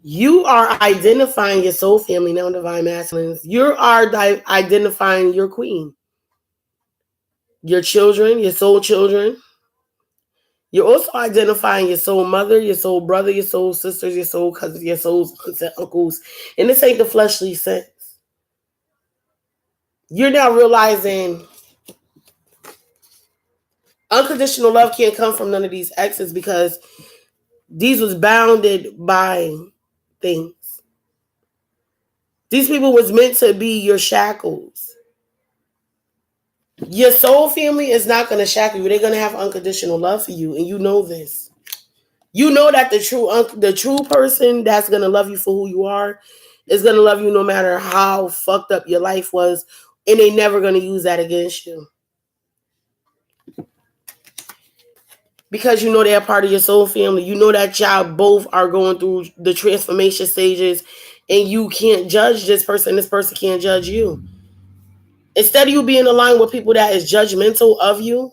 You are identifying your soul family now, divine masculines. You are identifying your queen, your children, your soul children. You're also identifying your soul mother, your soul brother, your soul sisters, your soul cousins, your soul aunts and uncles. And this ain't the fleshly sense. You're now realizing unconditional love can't come from none of these exes, because these was bounded by things. These people was meant to be your shackles. Your soul family is not going to shackle you. They're going to have unconditional love for you, and you know this. You know that the true person that's going to love you for who you are is going to love you no matter how fucked up your life was, and they never going to use that against you. because you know they're part of your soul family. You know that y'all both are going through the transformation stages, and you can't judge this person can't judge you. Instead of you being aligned with people that is judgmental of you,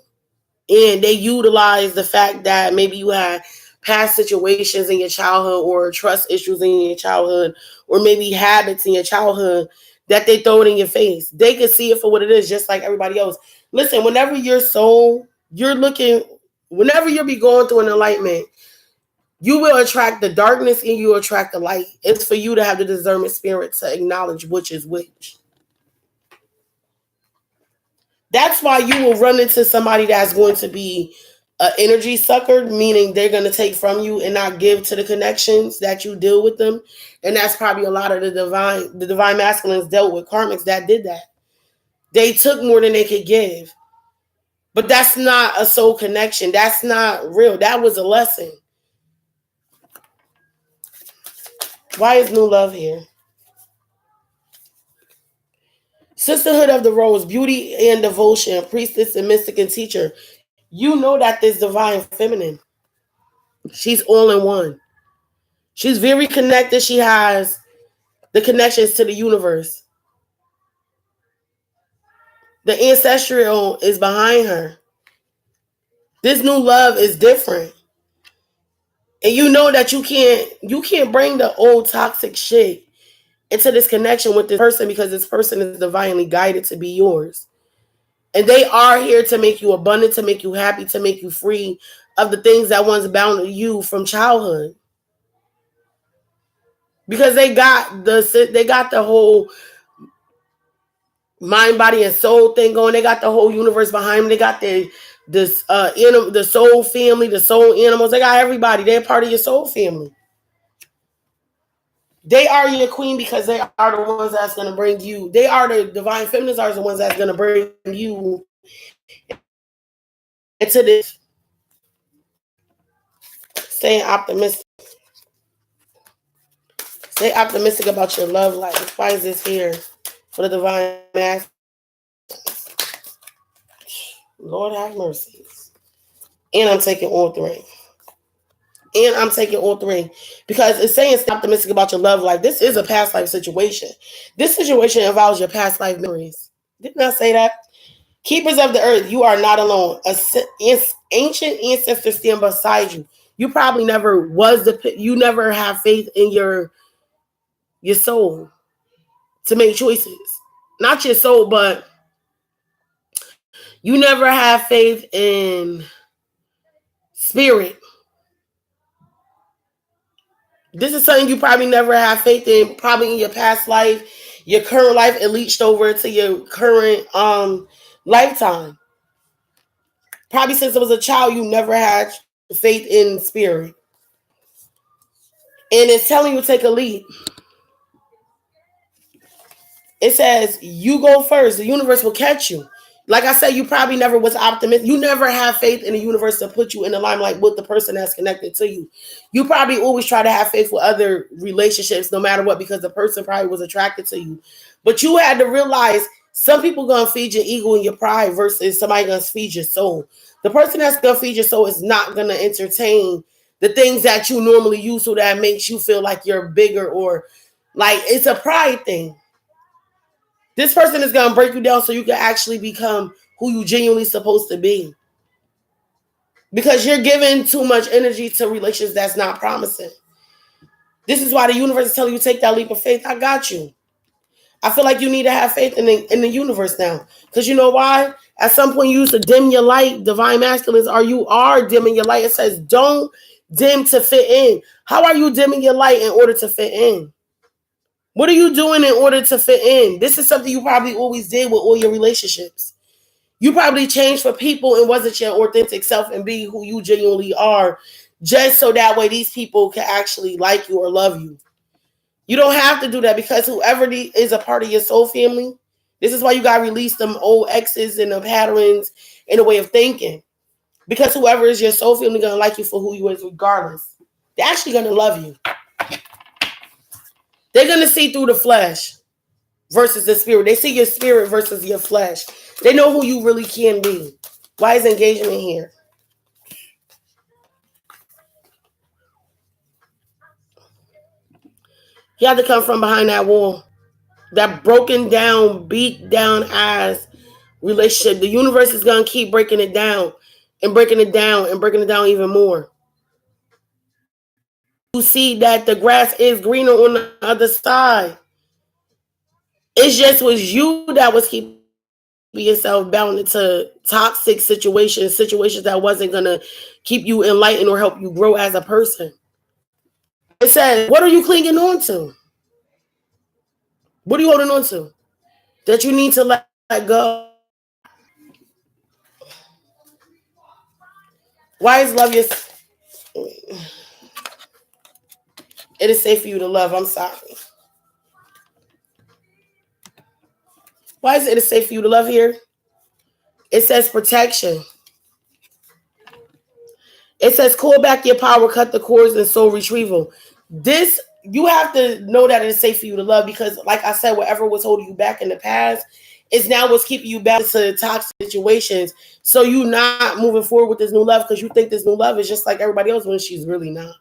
and they utilize the fact that maybe you had past situations in your childhood or trust issues in your childhood or maybe habits in your childhood that they throw it in your face. They can see it for what it is, just like everybody else. Listen, whenever whenever you be going through an enlightenment, you will attract the darkness and you will attract the light. It's for you to have the discernment spirit to acknowledge which is which. That's why you will run into somebody that's going to be an energy sucker, meaning they're going to take from you and not give to the connections that you deal with them. And that's probably a lot of the divine masculines dealt with karmics that did that. They took more than they could give. But that's not a soul connection. That's not real. That was a lesson. Why is new love here? Sisterhood of the Rose, beauty and devotion, priestess and mystic and teacher. You know that this divine feminine, she's all in one. She's very connected. She has the connections to the universe. The ancestral is behind her. This new love is different. And you know that you can't bring the old toxic shit into this connection with this person because this person is divinely guided to be yours. And they are here to make you abundant, to make you happy, to make you free of the things that once bound you from childhood. Because they got the whole mind, body, and soul thing going. They got the whole universe behind them. They got the soul family, the soul animals. They got everybody. They're part of your soul family. They are your queen because they are the ones that's going to bring you. They are the divine feminists are the ones that's going to bring you into this. Stay optimistic. Stay optimistic about your love life. Why is this here for the divine master? Lord have mercy. And I'm taking all three. Because it's saying stay optimistic about your love life. This is a past life situation. This situation involves your past life memories. Didn't I say that? Keepers of the earth, you are not alone. Ancient ancestors stand beside you. You probably never you never have faith in your soul to make choices. Not your soul, but you never have faith in spirit. This is something you probably never have faith in, probably in your past life, your current life, it leached over to your current lifetime. Probably since it was a child, you never had faith in spirit. And it's telling you to take a leap. It says, you go first. The universe will catch you. Like I said, you probably never was optimistic. You never have faith in the universe to put you in the limelight with the person that's connected to you. You probably always try to have faith with other relationships, no matter what, because the person probably was attracted to you. But you had to realize some people going to feed your ego and your pride versus somebody going to feed your soul. The person that's going to feed your soul is not going to entertain the things that you normally use so that makes you feel like you're bigger or like it's a pride thing. This person is going to break you down so you can actually become who you genuinely supposed to be. Because you're giving too much energy to relations that's not promising. This is why the universe is telling you take that leap of faith. I got you. I feel like you need to have faith in the universe now. Because you know why? At some point you used to dim your light, divine masculines, or you are dimming your light. It says don't dim to fit in. How are you dimming your light in order to fit in? What are you doing in order to fit in? This is something you probably always did with all your relationships. You probably changed for people and wasn't your authentic self and be who you genuinely are, just so that way these people can actually like you or love you. You don't have to do that because whoever is a part of your soul family, this is why you got to release them old exes and the patterns and the way of thinking. Because whoever is your soul family going to like you for who you is regardless. They're actually going to love you. They're going to see through the flesh versus the spirit. They see your spirit versus your flesh. They know who you really can be. Why is engagement here? He had to come from behind that wall. That broken down, beat down ass relationship. The universe is going to keep breaking it down and breaking it down and breaking it down even more. You see that the grass is greener on the other side. It just was you that was keeping yourself bound into toxic situations that wasn't going to keep you enlightened or help you grow as a person. It says, what are you clinging on to? What are you holding on to that you need to let go? Why is love your... It is safe for you to love. I'm sorry. Why is it safe for you to love here? It says protection. It says call back your power, cut the cords, and soul retrieval. This, you have to know that it is safe for you to love because, like I said, whatever was holding you back in the past is now what's keeping you back to toxic situations. So you not moving forward with this new love because you think this new love is just like everybody else when she's really not.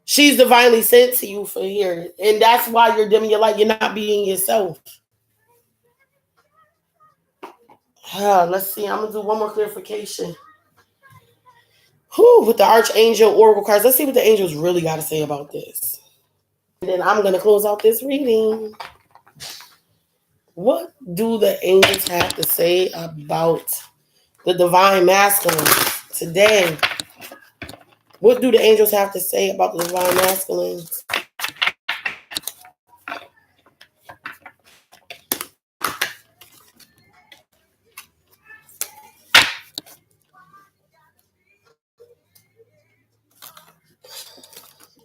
She's divinely sent to you for here. And that's why you're dimming your light. You're not being yourself. Let's see. I'm going to do one more clarification. With the Archangel Oracle cards. Let's see what the angels really got to say about this. And then I'm going to close out this reading. What do the angels have to say about the divine masculine today? What do the angels have to say about the divine masculines?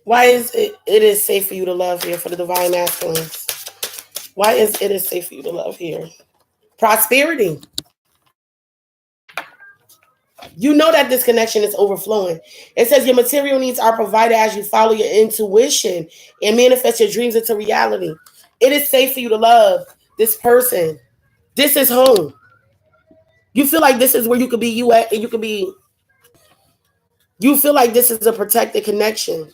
Why is it is safe for you to love here for the divine masculines? Why is it is safe for you to love here? Prosperity. You know that this connection is overflowing. It says your material needs are provided as you follow your intuition and manifest your dreams into reality. It is safe for you to love this person. This is home. You feel like this is where you could be you at, and you feel like this is a protected connection.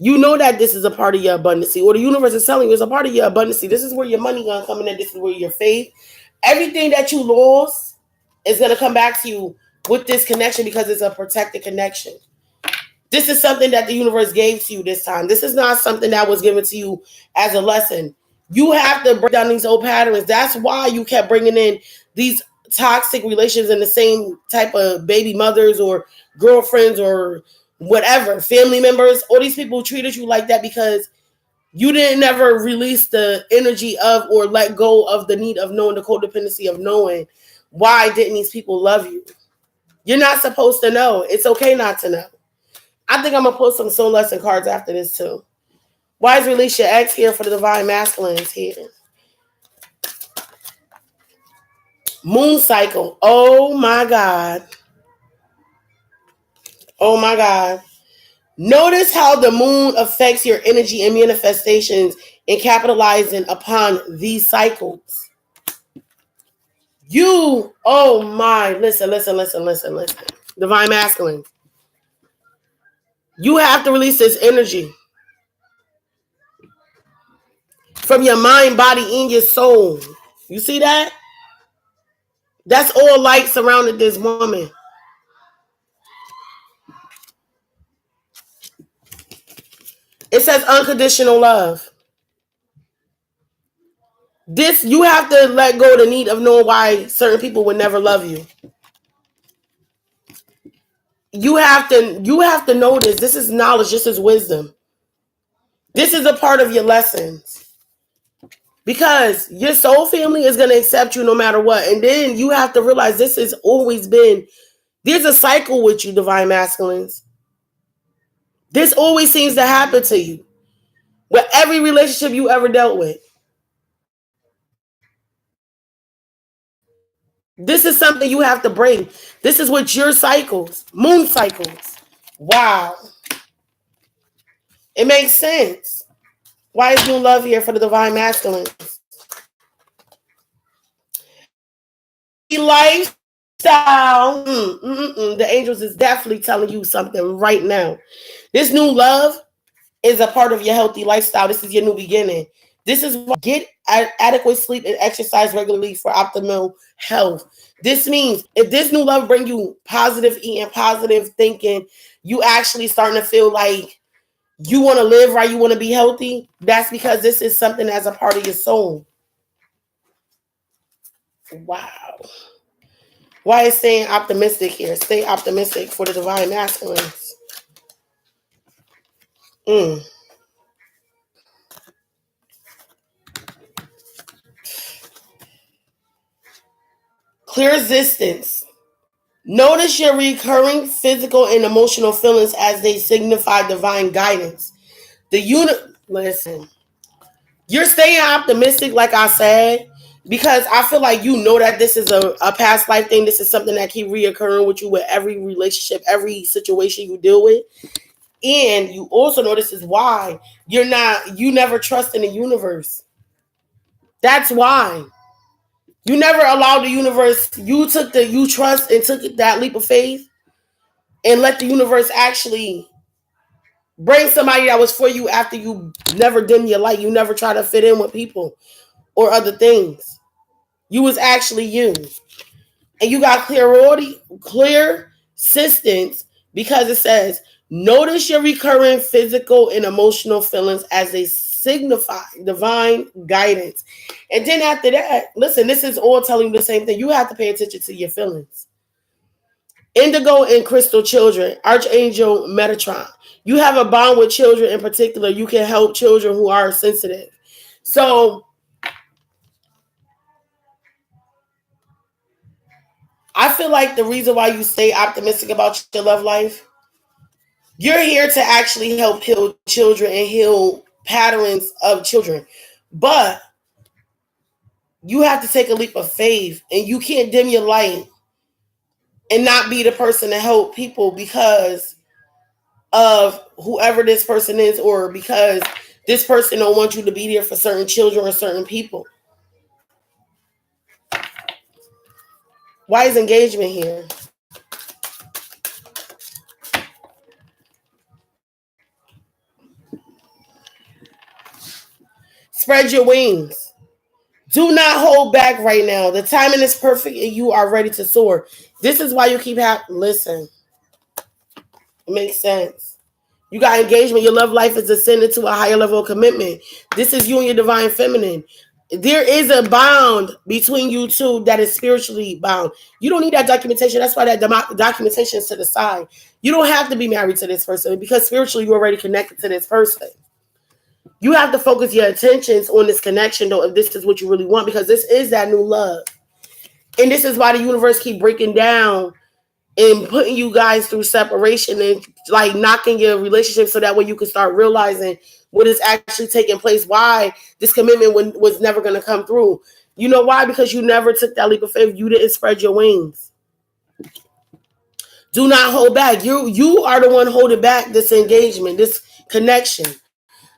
You know that this is a part of your abundance, or the universe is telling you it's a part of your abundance. This is where your money gonna come in, and this is where your faith. Everything that you lost is gonna come back to you with this connection because it's a protected connection. This is something that the universe gave to you this time. This is not something that was given to you as a lesson. You have to break down these old patterns. That's why you kept bringing in these toxic relations and the same type of baby mothers or girlfriends or whatever, family members. All these people treated you like that because you didn't ever release the energy of or let go of the need of knowing, the codependency of knowing why didn't these people love you. You're not supposed to know. It's okay not to know. I think I'm going to put some soul lesson cards after this too. Why is release your ex here for the divine masculines here? Moon cycle. Oh my God. Oh my God. Notice how the moon affects your energy and manifestations and capitalizing upon these cycles. Oh my, listen. Divine masculine. You have to release this energy from your mind, body, and your soul. You see that? That's all light surrounded this woman. It says unconditional love. This, you have to let go of the need of knowing why certain people would never love you. You have to know this. This is knowledge. This is wisdom. This is a part of your lessons. Because your soul family is going to accept you no matter what. And then you have to realize this has always been, there's a cycle with you, divine masculines. This always seems to happen to you. With every relationship you ever dealt with. This is something you have to break. This is what your cycles, moon cycles. Wow. It makes sense. Why is new love here for the divine masculines? Lifestyle. The angels is definitely telling you something right now. This new love is a part of your healthy lifestyle. This is your new beginning. This is why get adequate sleep and exercise regularly for optimal health. This means if this new love bring you positive eating, positive thinking, you actually starting to feel like you want to live right, you want to be healthy, that's because this is something that's a part of your soul. Wow. Why is staying optimistic here? Stay optimistic for the divine masculines. Clear existence. Notice your recurring physical and emotional feelings as they signify divine guidance. Listen, you're staying optimistic, like I said, because I feel like you know that this is a past life thing. This is something that keep reoccurring with you with every relationship, every situation you deal with. And you also know this is why you never trust in the universe. That's why. You never allowed the universe, you trust and took that leap of faith and let the universe actually bring somebody that was for you after you never dim your light. You never try to fit in with people or other things. You was actually you. And you got clear assistance because it says, notice your recurring physical and emotional feelings as they signify divine guidance. And then after that, listen, this is all telling you the same thing. You have to pay attention to your feelings. Indigo and crystal children, Archangel Metatron. You have a bond with children in particular. You can help children who are sensitive. So I feel like the reason why you stay optimistic about your love life, you're here to actually help heal children and heal patterns of children. But you have to take a leap of faith, and you can't dim your light and not be the person to help people because of whoever this person is, or because this person don't want you to be there for certain children or certain people. Why is engagement here? Spread your wings. Do not hold back right now. The timing is perfect and you are ready to soar. This is why you keep listen. It makes sense. You got engagement. Your love life is ascended to a higher level of commitment. This is you and your divine feminine. There is a bond between you two that is spiritually bound. You don't need that documentation. That's why that documentation is to the side. You don't have to be married to this person because spiritually you're already connected to this person. You have to focus your attentions on this connection, though, if this is what you really want, because this is that new love. And this is why the universe keep breaking down and putting you guys through separation and like knocking your relationship so that way you can start realizing what is actually taking place, why this commitment was never going to come through. You know why? Because you never took that leap of faith. You didn't spread your wings. Do not hold back. You are the one holding back this engagement, this connection.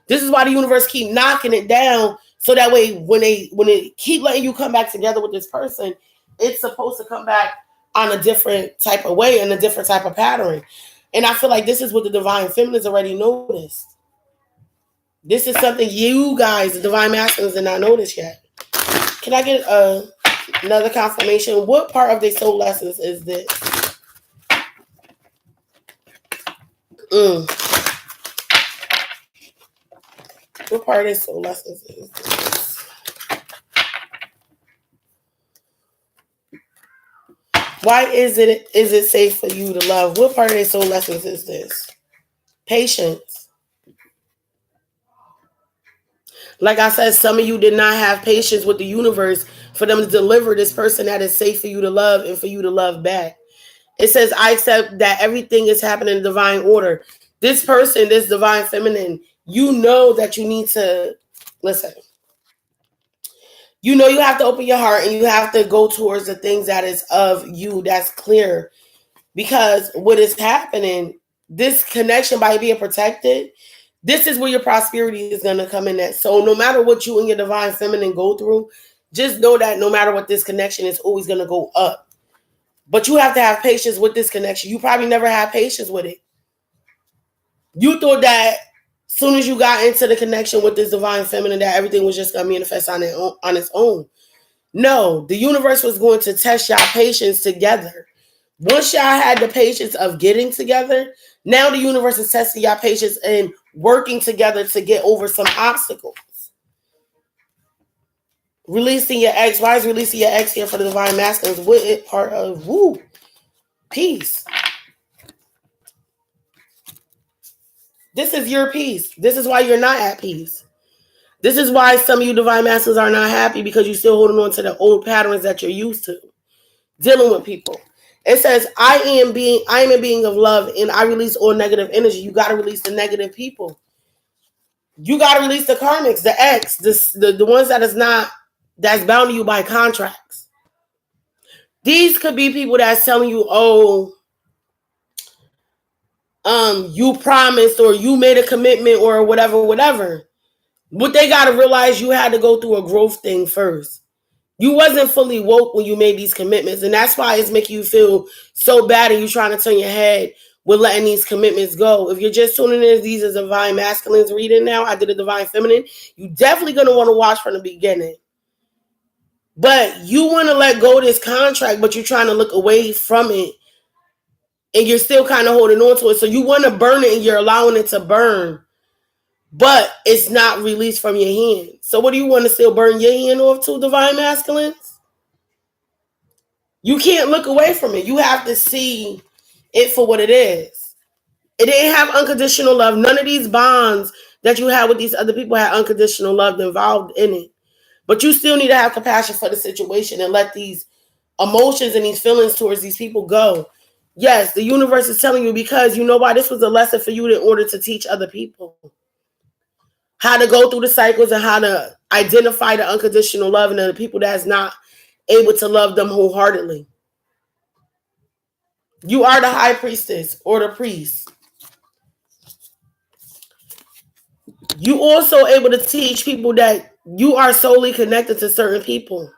This is why the universe keep knocking it down so that way when they keep letting you come back together with this person, it's supposed to come back on a different type of way and a different type of pattern. And I feel like this is what the divine feminines already noticed. This is something you guys, the divine masculines, did not notice yet. Can I get another confirmation? What part of their soul lessons is this? What part of their soul lessons is this? Why is it safe for you to love? What part of their soul lessons is this? Patience. Like I said, some of you did not have patience with the universe for them to deliver this person that is safe for you to love and for you to love back. It says, I accept that everything is happening in divine order. This person, this divine feminine, you know that you need to listen. You know you have to open your heart and you have to go towards the things that is of you, that's clear. Because what is happening, this connection by being protected, this is where your prosperity is going to come in at. So no matter what you and your divine feminine go through, just know that no matter what, this connection is always going to go up. But you have to have patience with this connection. You probably never had patience with it. You thought that soon as you got into the connection with this divine feminine, that everything was just going to manifest on its own. No, the universe was going to test y'all patience together. Once y'all had the patience of getting together, now the universe is testing y'all patience and working together to get over some obstacles. Releasing your ex. Why is releasing your ex here for the divine masculines? With it part of peace. This is your peace. This is why you're not at peace. This is why some of you divine masculines are not happy, because you're still holding on to the old patterns that you're used to dealing with people. It says, I am a being of love, and I release all negative energy. You got to release the negative people. You got to release the karmics, the ex, the ones that's bound to you by contracts. These could be people that's telling you, oh, you promised, or you made a commitment, or whatever. But they got to realize you had to go through a growth thing first. You wasn't fully woke when you made these commitments, and that's why it's making you feel so bad, and you trying to turn your head with letting these commitments go. If you're just tuning in, these are divine masculines reading now. I did a divine feminine. You definitely going to want to watch from the beginning. But you want to let go of this contract, but you're trying to look away from it, and you're still kind of holding on to it. So you want to burn it, and you're allowing it to burn, but it's not released from your hand. So what do you want to still burn your hand off to, divine masculines? You can't look away from it. You have to see it for what it is. It didn't have unconditional love. None of these bonds that you had with these other people had unconditional love involved in it. But you still need to have compassion for the situation and let these emotions and these feelings towards these people go. Yes, the universe is telling you, because you know why, this was a lesson for you in order to teach other people how to go through the cycles and how to identify the unconditional love and the people that's not able to love them wholeheartedly. You are the high priestess or the priest. You also able to teach people that you are solely connected to certain people.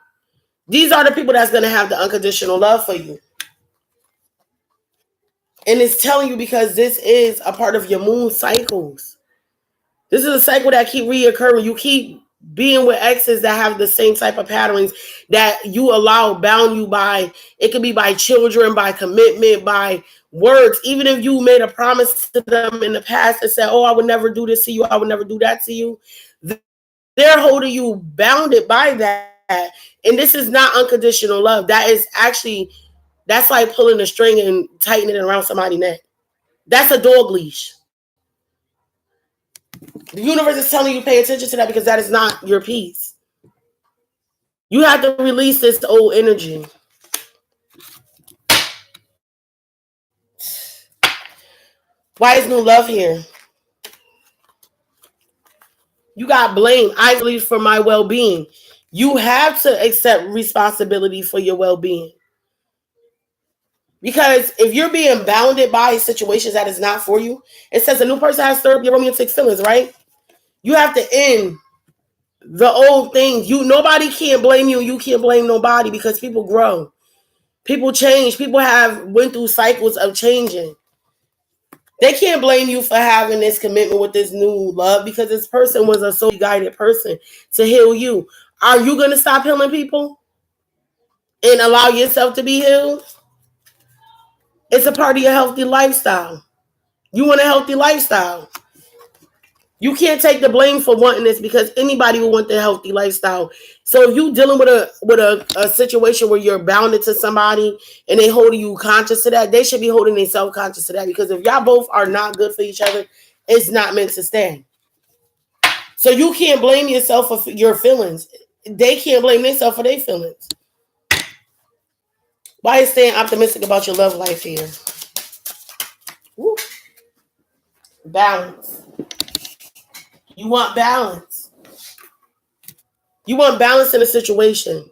These are the people that's going to have the unconditional love for you. And it's telling you because this is a part of your moon cycles. This is a cycle that keep reoccurring. You keep being with exes that have the same type of patterns that you allow bound you by. It could be by children, by commitment, by words. Even if you made a promise to them in the past and said, oh, I would never do this to you, I would never do that to you. They're holding you bounded by that. And this is not unconditional love. That is actually, that's like pulling a string and tightening it around somebody's neck. That's a dog leash. The universe is telling you pay attention to that, because that is not your peace. You have to release this old energy. Why is new love here? You got blame. I believe for my well-being. You have to accept responsibility for your well-being. Because if you're being bounded by situations that is not for you, it says a new person has stirred up your romantic feelings, right? You have to end the old things. Nobody can't blame you. You can't blame nobody, because people grow. People change. People went through cycles of changing. They can't blame you for having this commitment with this new love, because this person was a soul guided person to heal you. Are you going to stop healing people and allow yourself to be healed? It's a part of your healthy lifestyle. You want a healthy lifestyle. You can't take the blame for wanting this, because anybody will want the healthy lifestyle. So if you're dealing with a situation where you're bounded to somebody and they holding you conscious to that, they should be holding themselves conscious to that, because if y'all both are not good for each other, it's not meant to stand. So you can't blame yourself for your feelings. They can't blame themselves for their feelings. Why is staying optimistic about your love life here? Woo. Balance. You want balance. You want balance in a situation.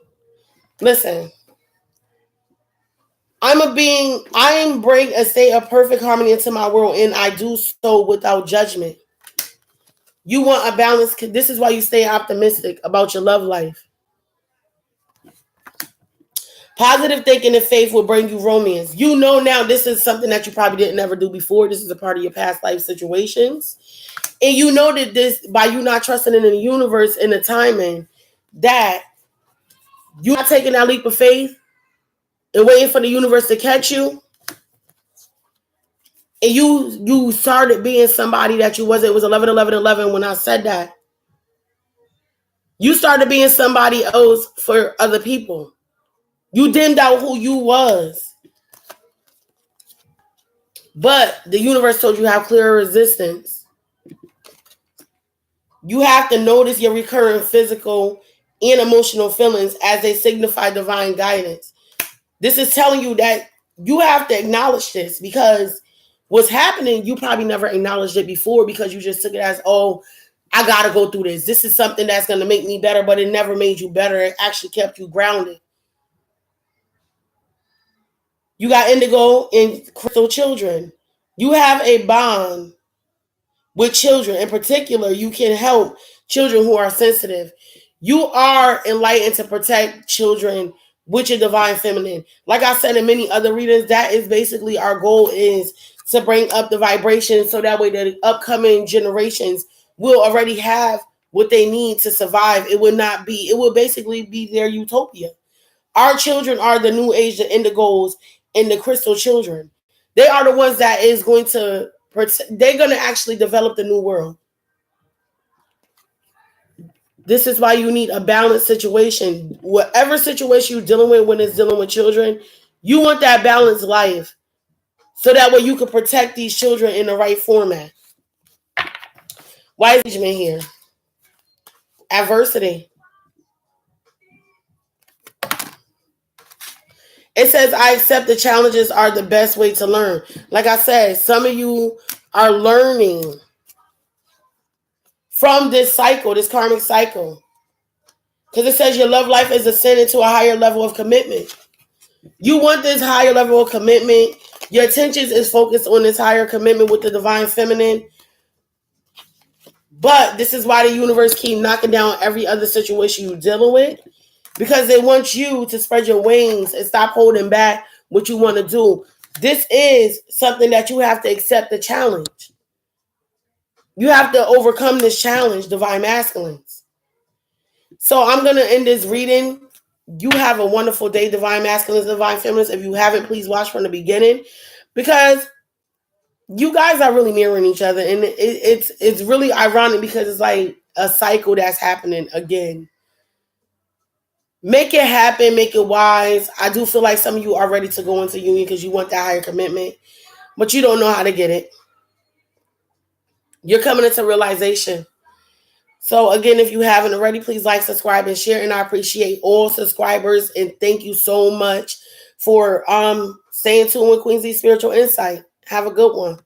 Listen. I bring a state of perfect harmony into my world, and I do so without judgment. You want a balance. This is why you stay optimistic about your love life. Positive thinking and faith will bring you romance. You know now this is something that you probably didn't ever do before. This is a part of your past life situations. And you know that this, by you not trusting in the universe and the timing, that you're not taking that leap of faith and waiting for the universe to catch you. And you started being somebody that you wasn't. It was 11/11/11 when I said that. You started being somebody else for other people. You dimmed out who you was. But the universe told you have clear resistance. You have to notice your recurrent physical and emotional feelings as they signify divine guidance. This is telling you that you have to acknowledge this, because what's happening, you probably never acknowledged it before because you just took it as, oh, I got to go through this. This is something that's going to make me better, but it never made you better. It actually kept you grounded. You got indigo and crystal children. You have a bond with children. In particular, you can help children who are sensitive. You are enlightened to protect children with your divine feminine. Like I said in many other readings, that is basically our goal, is to bring up the vibration so that way the upcoming generations will already have what they need to survive. It will basically be their utopia. Our children are the new age, the indigos and the crystal children. They are the ones that is going to they're going to actually develop the new world. This is why you need a balanced situation. Whatever situation you're dealing with when it's dealing with children, you want that balanced life so that way you can protect these children in the right format. Why is engagement here? Adversity. It says, I accept the challenges are the best way to learn. Like I said, some of you are learning from this cycle, this karmic cycle. Because it says your love life is ascending to a higher level of commitment. You want this higher level of commitment. Your attention is focused on this higher commitment with the divine feminine. But this is why the universe keep knocking down every other situation you're dealing with. Because they want you to spread your wings and stop holding back what you want to do. This is something that you have to accept the challenge. You have to overcome this challenge, divine masculines. So I'm going to end this reading. You have a wonderful day, divine masculines, divine feminines. If you haven't, please watch from the beginning, because you guys are really mirroring each other. And it's really ironic because it's like a cycle that's happening again. Make it happen. Make it wise. I do feel like some of you are ready to go into union because you want that higher commitment, but you don't know how to get it. You're coming into realization. So again, if you haven't already, please like, subscribe, and share. And I appreciate all subscribers. And thank you so much for staying tuned with Queen Z Spiritual Insight. Have a good one.